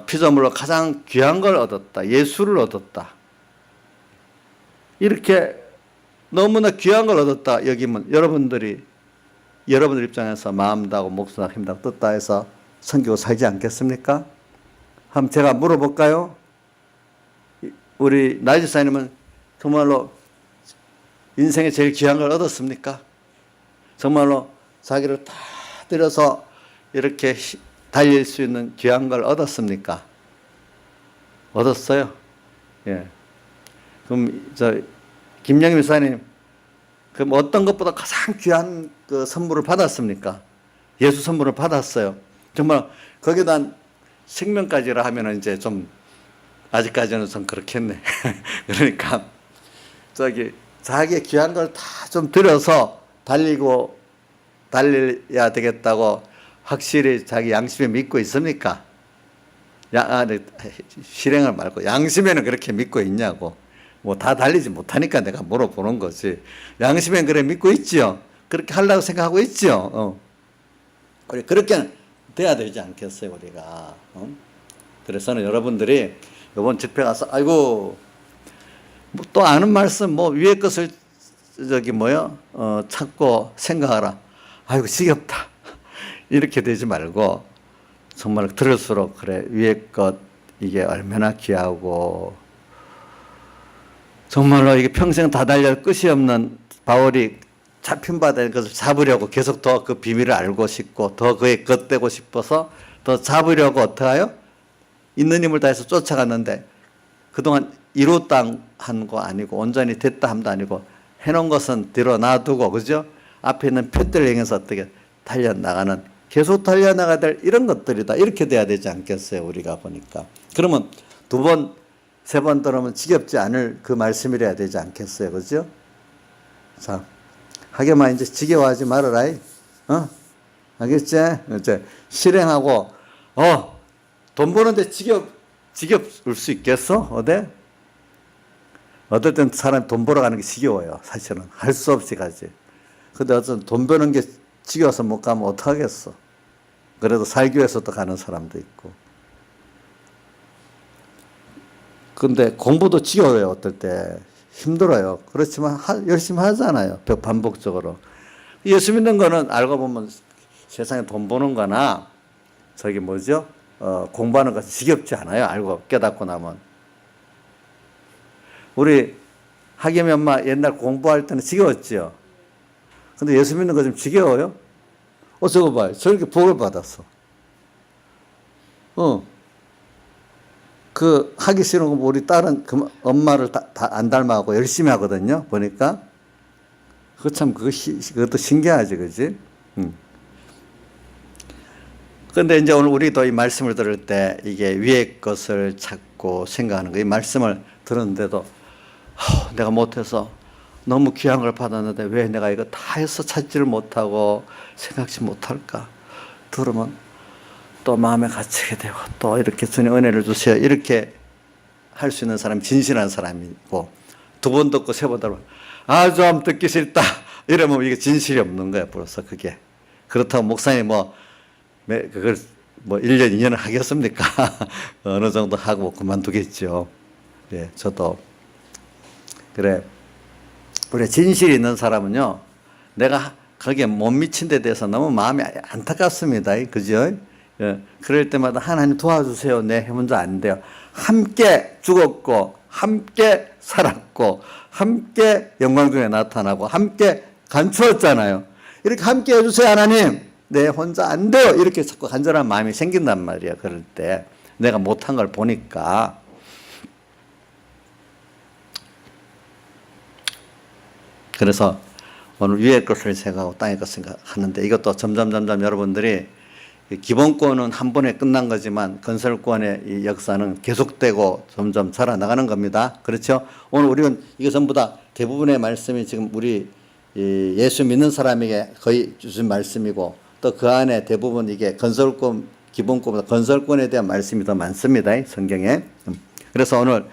피조물로 가장 귀한 걸 얻었다, 예수를 얻었다, 이렇게 너무나 귀한 걸 얻었다 여기면 여러분들 입장에서 마음 다고 목숨 다고 힘 다고 떴다 해서 섬기고 살지 않겠습니까? 한번 제가 물어볼까요? 우리 나이 집사님은 정말로 인생에 제일 귀한 걸 얻었습니까? 정말로 자기를 다 들여서 이렇게 달릴 수 있는 귀한 걸 얻었습니까? 얻었어요? 예. 그럼 김영임 목사님, 그럼 어떤 것보다 가장 귀한 그 선물을 받았습니까? 예수 선물을 받았어요. 정말 거기다 생명까지라 하면은 이제 좀 아직까지는 좀 그렇겠네. 그러니까 자기의 귀한 걸 다 좀 들여서 달려야 되겠다고 확실히 자기 양심에 믿고 있습니까? 실행을 말고 양심에는 그렇게 믿고 있냐고. 뭐 다 달리지 못하니까 내가 물어보는 거지. 양심엔 그래 믿고 있지요. 그렇게 하려고 생각하고 있지요. 우리 그렇게 돼야 되지 않겠어요, 우리가. 그래서는 여러분들이 이번 집회 가서 아이고 뭐또 아는 말씀 뭐 위의 것을 찾고 생각하라. 아이고 지겹다. 이렇게 되지 말고 정말 들을수록 그래 위의 것 이게 얼마나 귀하고 정말로 이게 평생 다 달려 끝이 없는 바울이 잡힌 바 된 것을 잡으려고 계속 더 그 비밀을 알고 싶고 더 그에 겉되고 싶어서 더 잡으려고 어떡해요? 있는 힘을 다해서 쫓아갔는데 그동안 이뤘다 한 거 아니고 온전히 됐다 함도 아니고 해놓은 것은 뒤로 놔두고 그죠? 앞에 있는 표대를 향해서 어떻게 달려나가는 계속 달려나가야 될 이런 것들이다. 이렇게 돼야 되지 않겠어요? 우리가 보니까. 그러면 두 번, 세 번 들으면 지겹지 않을 그 말씀이라야 되지 않겠어요? 그죠? 자, 하게만 이제 지겨워하지 말아라. 알겠지? 이제 실행하고, 돈 버는데 지겹을 수 있겠어? 어떨 땐 사람이 돈 벌어 가는 게 지겨워요. 사실은. 할 수 없이 가지. 근데 어떤 돈 버는 게 지겨워서 못 가면 어떡하겠어. 그래도 살기 위해서도 가는 사람도 있고. 근데 공부도 지겨워요. 어떨 때. 힘들어요. 그렇지만 열심히 하잖아요. 반복적으로. 예수 믿는 거는 알고 보면 세상에 돈 버는 거나 공부하는 것이 지겹지 않아요. 알고 깨닫고 나면. 우리 하겸이 엄마 옛날 공부할 때는 지겨웠지요. 근데 예수 믿는 거 좀 지겨워요? 저거 봐요. 저렇게 복을 받았어. 그 하기 싫은 거 우리 딸은 그 엄마를 다 안 닮아가고 열심히 하거든요. 보니까. 그것도 신기하지, 그지? 그런데 이제 오늘 우리도 이 말씀을 들을 때 이게 위의 것을 찾고 생각하는 거, 이 말씀을 들었는데도 내가 못해서 너무 귀한 걸 받았는데 왜 내가 이거 다 해서 찾지를 못하고 생각지 못할까? 들으면 또 마음에 갇히게 되고 또 이렇게 주님 은혜를 주세요. 이렇게 할 수 있는 사람이 진실한 사람이고 두 번 듣고 세 번 들으면 좀 듣기 싫다. 이러면 이게 진실이 없는 거야. 벌써 그게. 그렇다고 목사님이 그걸 1년, 2년을 하겠습니까? 어느 정도 하고 그만두겠죠. 예, 저도. 그래. 우리 진실이 있는 사람은요, 내가 거기에 못 미친 데 대해서 너무 마음이 안타깝습니다. 그죠? 예, 그럴 때마다 하나님 도와주세요. 내 혼자 안 돼요. 함께 죽었고, 함께 살았고, 함께 영광 중에 나타나고, 함께 감추었잖아요. 이렇게 함께 해주세요, 하나님. 내 혼자 안 돼요. 이렇게 자꾸 간절한 마음이 생긴단 말이야. 그럴 때. 내가 못한 걸 보니까. 그래서 오늘 위의 것을 생각하고 땅의 것을 생각하는데 이것도 점점 여러분들이 기본권은 한 번에 끝난 거지만 건설권의 이 역사는 계속되고 점점 자라나가는 겁니다. 그렇죠? 오늘 우리는 이거 전부 다 대부분의 말씀이 지금 우리 예수 믿는 사람에게 거의 주신 말씀이고 또 그 안에 대부분 이게 건설권, 기본권보다 건설권에 대한 말씀이 더 많습니다. 성경에. 그래서 오늘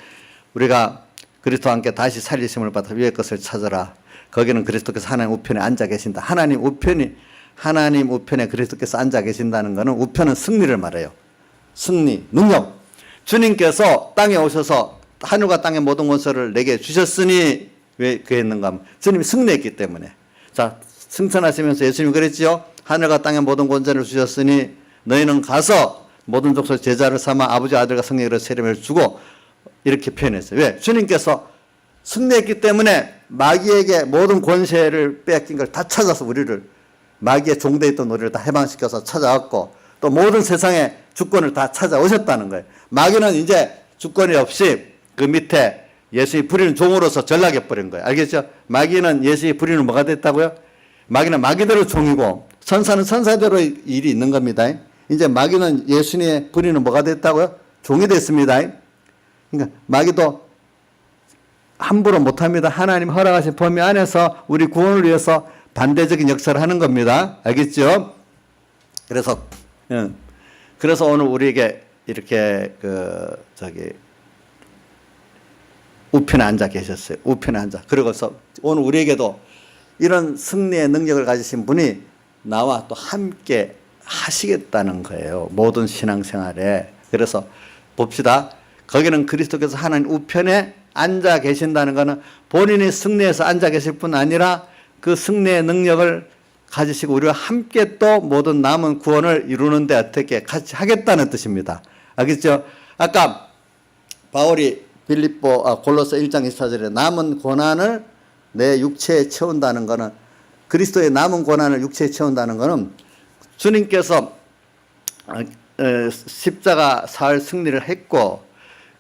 우리가 그리스도와 함께 다시 살리심을 받아 위의 것을 찾아라. 거기는 그리스도께서 하나님 우편에 앉아 계신다. 하나님 우편에 그리스도께서 앉아 계신다는 것은 우편은 승리를 말해요. 승리, 능력. 주님께서 땅에 오셔서 하늘과 땅의 모든 권세를 내게 주셨으니 왜 그랬는가 하면 주님이 승리했기 때문에. 자, 승천하시면서 예수님이 그랬지요. 하늘과 땅의 모든 권세를 주셨으니 너희는 가서 모든 족속 제자를 삼아 아버지 아들과 성령으로 세례를 주고 이렇게 표현했어요. 왜? 주님께서 승리했기 때문에 마귀에게 모든 권세를 빼앗긴 걸 다 찾아서 우리를 마귀의 종되어 있던 우리를 다 해방시켜서 찾아왔고 또 모든 세상의 주권을 다 찾아오셨다는 거예요. 마귀는 이제 주권이 없이 그 밑에 예수의 부리는 종으로서 전락해버린 거예요. 알겠죠? 마귀는 예수의 부리는 뭐가 됐다고요? 마귀는 마귀대로 종이고 천사는 천사대로 일이 있는 겁니다. 이제 마귀는 예수님의 부리는 뭐가 됐다고요? 종이 됐습니다. 그러니까 마귀도 함부로 못합니다. 하나님 허락하신 범위 안에서 우리 구원을 위해서 반대적인 역사를 하는 겁니다. 알겠죠? 그래서 오늘 우리에게 이렇게 우편에 앉아 계셨어요. 우편에 앉아. 그러고서 오늘 우리에게도 이런 승리의 능력을 가지신 분이 나와 또 함께 하시겠다는 거예요. 모든 신앙생활에. 그래서 봅시다. 거기는 그리스도께서 하나님 우편에 앉아 계신다는 것은 본인이 승리해서 앉아 계실 뿐 아니라 그 승리의 능력을 가지시고 우리와 함께 또 모든 남은 구원을 이루는데 어떻게 같이 하겠다는 뜻입니다. 알겠죠? 아까 바울이 골로새 1장 24절에 남은 고난을 내 육체에 채운다는 것은 그리스도의 남은 고난을 육체에 채운다는 것은 주님께서 십자가 사흘 승리를 했고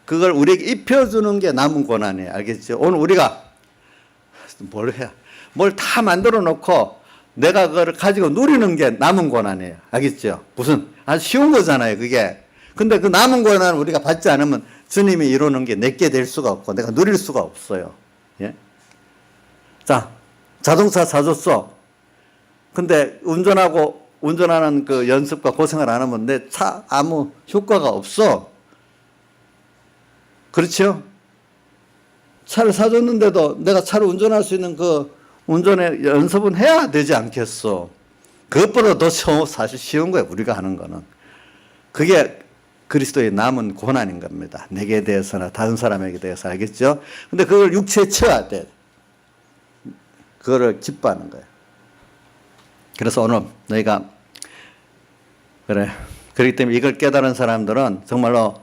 그걸 우리에게 입혀주는 게 남은 고난이에요. 알겠죠? 오늘 우리가 뭘 다 만들어 놓고 내가 그걸 가지고 누리는 게 남은 고난이에요. 알겠죠? 무슨 아주 쉬운 거잖아요. 그게. 근데 그 남은 고난을 우리가 받지 않으면 주님이 이루는 게 내게 될 수가 없고 내가 누릴 수가 없어요. 예? 자, 자동차 사줬어. 근데 운전하는 그 연습과 고생을 안 하면 내 차 아무 효과가 없어. 그렇죠? 차를 사줬는데도 내가 차를 운전할 수 있는 그 운전의 연습은 해야 되지 않겠어. 그것보다 더 사실 쉬운 거예요. 우리가 하는 거는. 그게 그리스도의 남은 고난인 겁니다. 내게 대해서나 다른 사람에게 대해서. 알겠죠? 근데 그걸 육체에 채워야 돼. 그거를 기뻐하는 거예요. 그래서 오늘 너희가 그렇기 때문에 이걸 깨달은 사람들은 정말로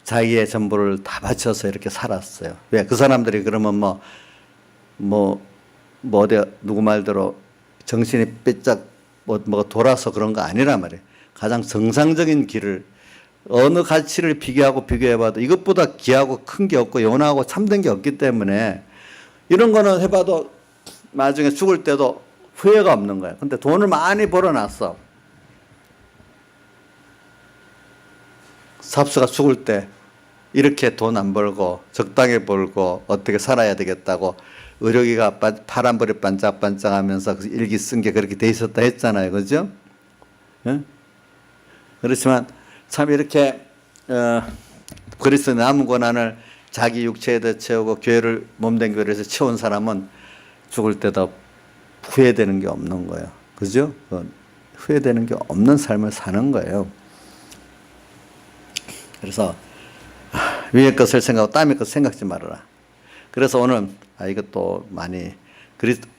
자기의 전부를 다 바쳐서 이렇게 살았어요. 왜? 그 사람들이 그러면 어디 누구 말대로 정신이 빼짝 뭐가 돌아서 그런 거 아니란 말이에요. 가장 정상적인 길을 어느 가치를 비교해봐도 이것보다 귀하고 큰 게 없고 영원하고 참된 게 없기 때문에 이런 거는 해봐도 나중에 죽을 때도 후회가 없는 거예요. 근데 돈을 많이 벌어놨어. 삽수가 죽을 때 이렇게 돈 안 벌고 적당히 벌고 어떻게 살아야 되겠다고 의료기가 파란불이 반짝반짝하면서 그 일기 쓴 게 그렇게 돼 있었다 했잖아요. 그죠? 예? 그렇지만 참 이렇게 그리스도의 남은 고난을 자기 육체에다 채우고 교회를 몸된 교회에서 채운 사람은 죽을 때도 후회되는 게 없는 거예요. 그죠? 후회되는 게 없는 삶을 사는 거예요. 그래서 위의 것을 생각하고 땀의 것을 생각지 말아라. 그래서 오늘 이것도 많이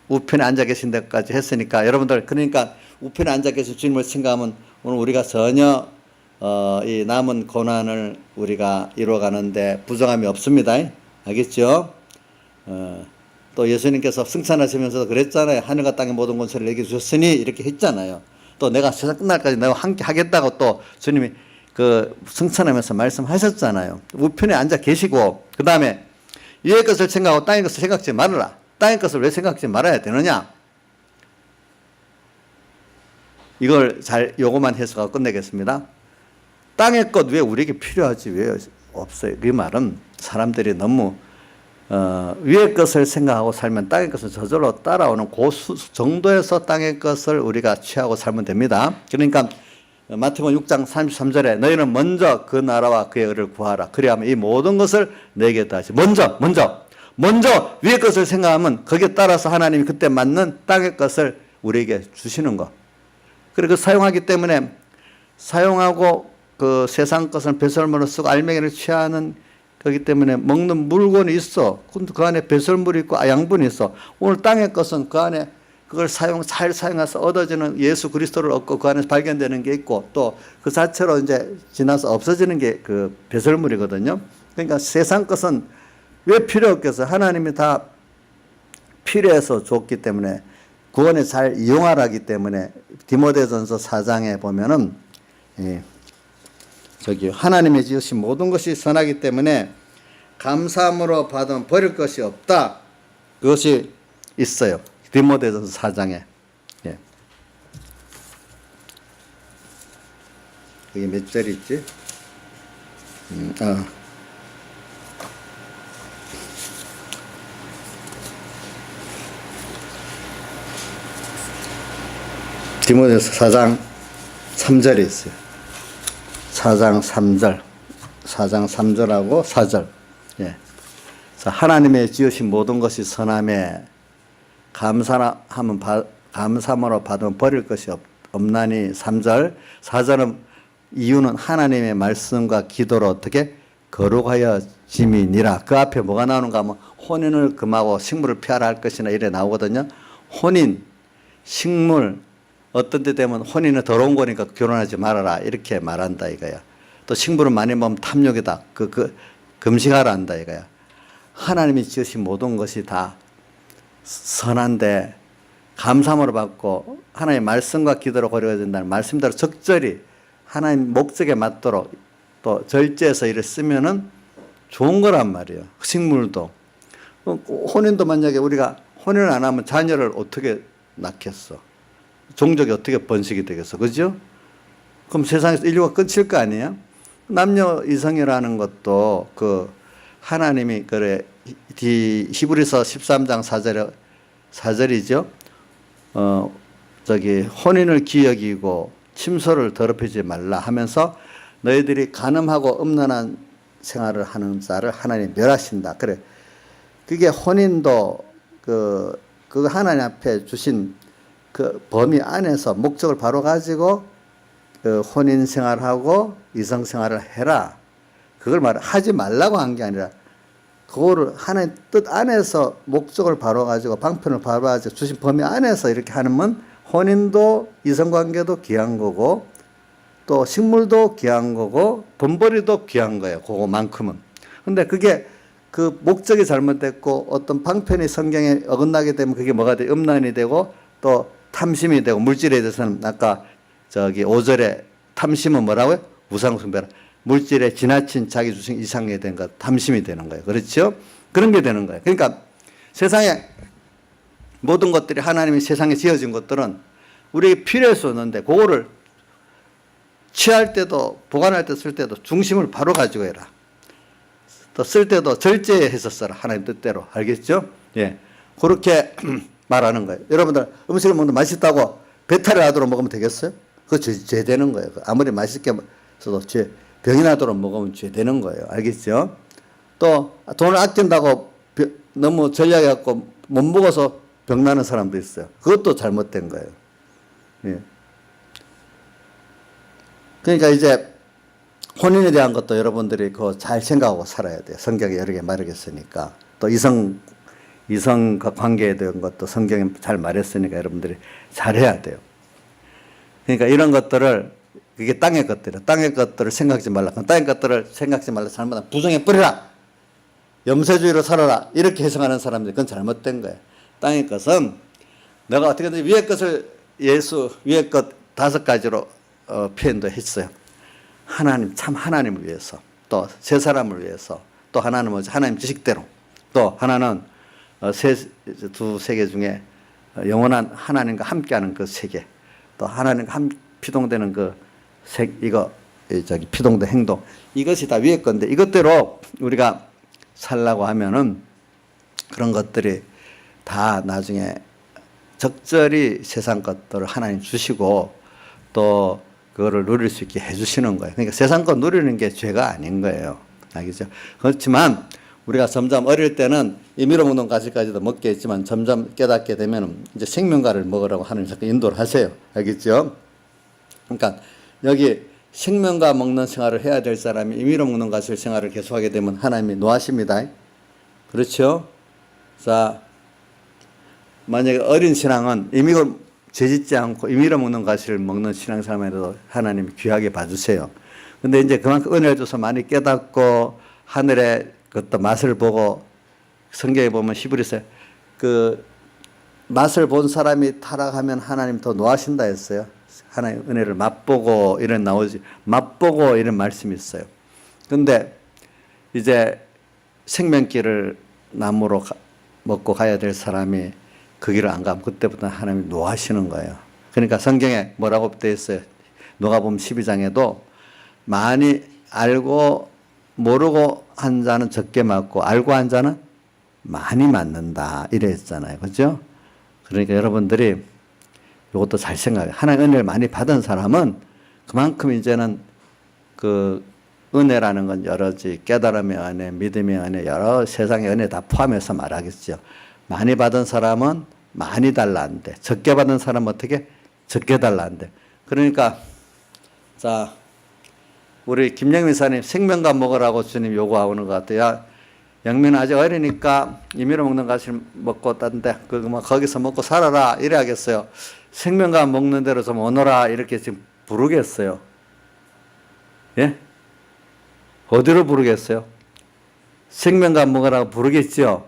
우편에 앉아 계신 데까지 했으니까 여러분들 그러니까 우편에 앉아 계신 주님을 생각하면 오늘 우리가 전혀 이 남은 고난을 우리가 이루어가는데 부정함이 없습니다. 알겠죠? 또 예수님께서 승천하시면서도 그랬잖아요. 하늘과 땅의 모든 권세를 내게 주셨으니 이렇게 했잖아요. 또 내가 세상 끝날까지 내가 함께 하겠다고 또 주님이 그 승천하면서 말씀하셨잖아요. 우편에 앉아 계시고 그 다음에 위의 것을 생각하고 땅의 것을 생각지 말아라. 땅의 것을 왜 생각지 말아야 되느냐? 이걸 잘 요거만 해석하고 끝내겠습니다. 땅의 것 왜 우리에게 필요하지? 왜 없어요? 그 말은 사람들이 너무 위의 것을 생각하고 살면 땅의 것을 저절로 따라오는 그 정도에서 땅의 것을 우리가 취하고 살면 됩니다. 그러니까 마태복음 6장 33절에 너희는 먼저 그 나라와 그의 의를 구하라. 그리하면 이 모든 것을 내게 다시 먼저 위의 것을 생각하면 거기에 따라서 하나님이 그때 맞는 땅의 것을 우리에게 주시는 것. 그리고 사용하기 때문에 사용하고 그 세상 것은 배설물을 쓰고 알맹이를 취하는 거기 때문에 먹는 물건이 있어. 근데 그 안에 배설물이 있고 양분이 있어. 오늘 땅의 것은 그 안에 그걸 잘 사용해서 얻어지는 예수 그리스도를 얻고 그 안에서 발견되는 게 있고 또 그 자체로 이제 지나서 없어지는 게 그 배설물이거든요. 그러니까 세상 것은 왜 필요 없겠어요? 하나님이 다 필요해서 줬기 때문에 구원에 잘 이용하라기 때문에 디모데전서 4장에 보면은 하나님이 지으신 모든 것이 선하기 때문에 감사함으로 받으면 버릴 것이 없다. 그것이 있어요. 디모데전서 4장에. 예. 이게 몇 절이 있지? 디모데전서 4장 3절이 있어요. 4장 3절. 4장 3절하고 4절. 예. 하나님의 지으신 모든 것이 선함에 감사함으로 받으면 버릴 것이 없나니 3절 4절은 이유는 하나님의 말씀과 기도로 어떻게 거룩하여 짐이니라. 그 앞에 뭐가 나오는가 하면 혼인을 금하고 식물을 피하라 할 것이나 이래 나오거든요. 혼인, 식물 어떤 때 되면 혼인은 더러운 거니까 결혼하지 말아라 이렇게 말한다 이거야. 또 식물을 많이 먹으면 탐욕이다. 금식하라 한다 이거야. 하나님이 지으신 모든 것이 다 선한데 감사함으로 받고 하나님의 말씀과 기도로 거룩해진다는 말씀대로 적절히 하나님 목적에 맞도록 또 절제해서 이를 쓰면은 좋은 거란 말이에요. 식물도. 혼인도 만약에 우리가 혼인을 안 하면 자녀를 어떻게 낳겠어? 종족이 어떻게 번식이 되겠어? 그죠? 그럼 세상에서 인류가 끊칠 거 아니에요? 남녀 이성이라는 것도 하나님이 히브리서 13장 4절이죠. 혼인을 기여기고 침소를 더럽히지 말라 하면서 너희들이 간음하고 음란한 생활을 하는 자를 하나님 멸하신다. 그래. 그게 혼인도 그 하나님 앞에 주신 그 범위 안에서 목적을 바로 가지고 혼인 생활하고 이성 생활을 해라. 그걸 하지 말라고 한 게 아니라 그거를 하나님 뜻 안에서 목적을 바로 가지고 방편을 바로 가지고 주신 범위 안에서 이렇게 하면 혼인도 이성관계도 귀한 거고 또 식물도 귀한 거고 돈벌이도 귀한 거예요. 그거만큼은. 근데 그게 그 목적이 잘못됐고 어떤 방편이 성경에 어긋나게 되면 그게 뭐가 돼? 음란이 되고 또 탐심이 되고 물질에 대해서는 아까 5절에 탐심은 뭐라고요? 우상숭배라. 물질에 지나친 자기 주신 이상에 된 것, 탐심이 되는 거예요. 그렇죠? 그런 게 되는 거예요. 그러니까 세상에 모든 것들이 하나님이 세상에 지어진 것들은 우리에게 필요해서 오는데 그거를 취할 때도 보관할 때 쓸 때도 중심을 바로 가지고 해라. 또 쓸 때도 절제해서 써라. 하나님 뜻대로. 알겠죠? 예. 그렇게 말하는 거예요. 여러분들 음식을 먹는데 맛있다고 배탈이 나도록 먹으면 되겠어요? 그거 죄 되는 거예요. 아무리 맛있게 써도 병이 나도록 먹으면 죄 되는 거예요. 알겠죠? 또 돈을 아낀다고 너무 전략해갖고 못 먹어서 병 나는 사람도 있어요. 그것도 잘못된 거예요. 예. 그러니까 이제 혼인에 대한 것도 여러분들이 그거 잘 생각하고 살아야 돼요. 성경에 여러 개 말하겠으니까. 또 이성과 관계에 대한 것도 성경에 잘 말했으니까 여러분들이 잘해야 돼요. 그러니까 이런 것들을 그게 땅의 것들을 생각하지 말라. 땅의 것들을 생각하지 말라. 잘못하면 부정해 버리라. 염세주의로 살아라. 이렇게 해석하는 사람들이 그건 잘못된 거예요. 땅의 것은 내가 어떻게든 위의 것을 위의 것 5가지로 표현도 했어요. 하나님을 위해서, 또 세 사람을 위해서, 또 하나는 하나님 지식대로, 또 하나는 두 세계 중에 영원한 하나님과 함께하는 그 세계, 또 하나님과 피동되는 피동된 행동, 이것이 다 위의 건데 이것대로 우리가 살라고 하면은 그런 것들이 다 나중에 적절히 세상 것들을 하나님 주시고 또 그거를 누릴 수 있게 해주시는 거예요. 그러니까 세상 것 누리는 게 죄가 아닌 거예요. 알겠죠? 그렇지만 우리가 점점 어릴 때는 임의로 먹는 가지까지도 먹게 했지만 점점 깨닫게 되면 이제 생명과를 먹으라고 하나님 자꾸 인도를 하세요. 알겠죠? 그러니까 여기 생명과 먹는 생활을 해야 될 사람이 임의로 먹는 것을 생활을 계속하게 되면 하나님이 노하십니다. 그렇죠? 자, 만약에 어린 신앙은 임의로 죄짓지 않고 임의로 먹는 것을 먹는 신앙생활에도 하나님이 귀하게 봐주세요. 근데 이제 그만큼 은혜를 줘서 많이 깨닫고 하늘의 그것도 맛을 보고 성경에 보면 히브리서 그 맛을 본 사람이 타락하면 하나님 더 노하신다 했어요. 하나님 은혜를 맛보고 이런 나오지. 맛보고 이런 말씀이 있어요. 근데 이제 생명길을 나무로 먹고 가야 될 사람이 그 길을 안 가면 그때부터 하나님이 노하시는 거예요. 그러니까 성경에 뭐라고 되어 있어요. 누가복음 12장에도 많이 알고 모르고 한 자는 적게 맞고 알고 한 자는 많이 맞는다. 이래 했잖아요. 그죠? 그러니까 여러분들이 이것도 잘 생각해요. 하나님의 은혜를 많이 받은 사람은 그만큼 이제는 은혜라는 건 여러지 깨달음의 은혜, 믿음의 은혜, 여러 세상의 은혜 다 포함해서 말하겠죠. 많이 받은 사람은 많이 달라는데 적게 받은 사람은 어떻게? 적게 달라는데. 그러니까 자 우리 김영민 이사님 생명감 먹으라고 주님 요구하는 것 같아요. 영민은 아직 어리니까 임의로 먹는 것을 먹고 딴데 거기서 먹고 살아라 이래야겠어요. 생명감 먹는 대로 좀 오너라 이렇게 지금 부르겠어요. 예? 어디로 부르겠어요? 생명감 먹으라고 부르겠죠?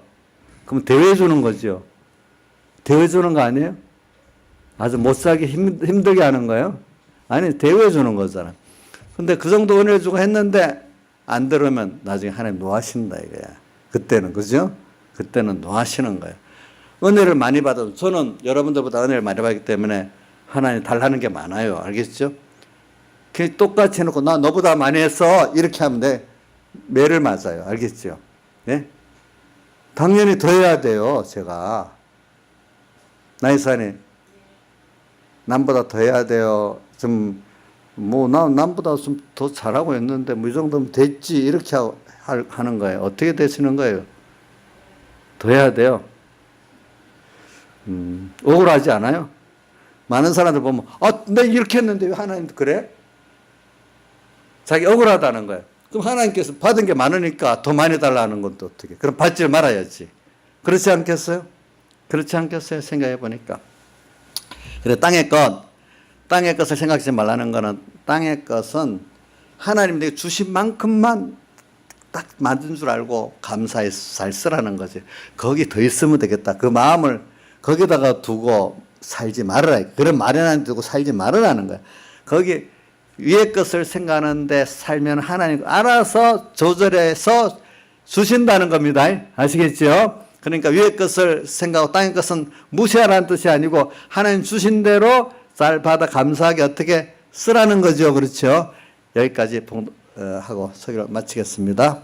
그럼 대회 주는 거죠? 대회 주는 거 아니에요? 아주 못 살기 힘들게 하는 거예요? 아니, 대회 주는 거잖아. 근데 그 정도 은혜를 주고 했는데 안 들으면 나중에 하나님 노하신다 이거야. 그때는, 그죠? 그때는 노하시는 거예요. 은혜를 많이 받아서 저는 여러분들보다 은혜를 많이 받기 때문에 하나님 달라는 게 많아요. 알겠죠? 그 똑같이 해놓고 나 너보다 많이 했어 이렇게 하면 돼. 매를 맞아요. 알겠죠? 네? 당연히 더 해야 돼요. 제가 나이사님 남보다 더 해야 돼요. 좀 뭐 남보다 좀 더 잘하고 있는데 뭐 이 정도면 됐지 이렇게 하는 거예요. 어떻게 되시는 거예요? 더 해야 돼요. 억울하지 않아요? 많은 사람들 보면 내가 이렇게 했는데 왜 하나님도 그래? 자기 억울하다는 거예요. 그럼 하나님께서 받은 게 많으니까 더 많이 달라는 것도 어떻게? 그럼 받지 말아야지. 그렇지 않겠어요? 그렇지 않겠어요? 생각해 보니까. 그래 땅의 것을 생각하지 말라는 거는 땅의 것은 하나님 내게 주신 만큼만 딱 만든 줄 알고 감사해서 잘 쓰라는 거지. 거기 더 있으면 되겠다. 그 마음을 거기다가 두고 살지 말아라. 그런 마련한 데 두고 살지 말으라는 거야. 거기 위의 것을 생각하는데 살면 하나님 알아서 조절해서 주신다는 겁니다. 아시겠죠? 그러니까 위의 것을 생각하고 땅의 것은 무시하라는 뜻이 아니고 하나님 주신 대로 잘 받아 감사하게 어떻게 쓰라는 거죠. 그렇죠? 여기까지 하고 설교를 마치겠습니다.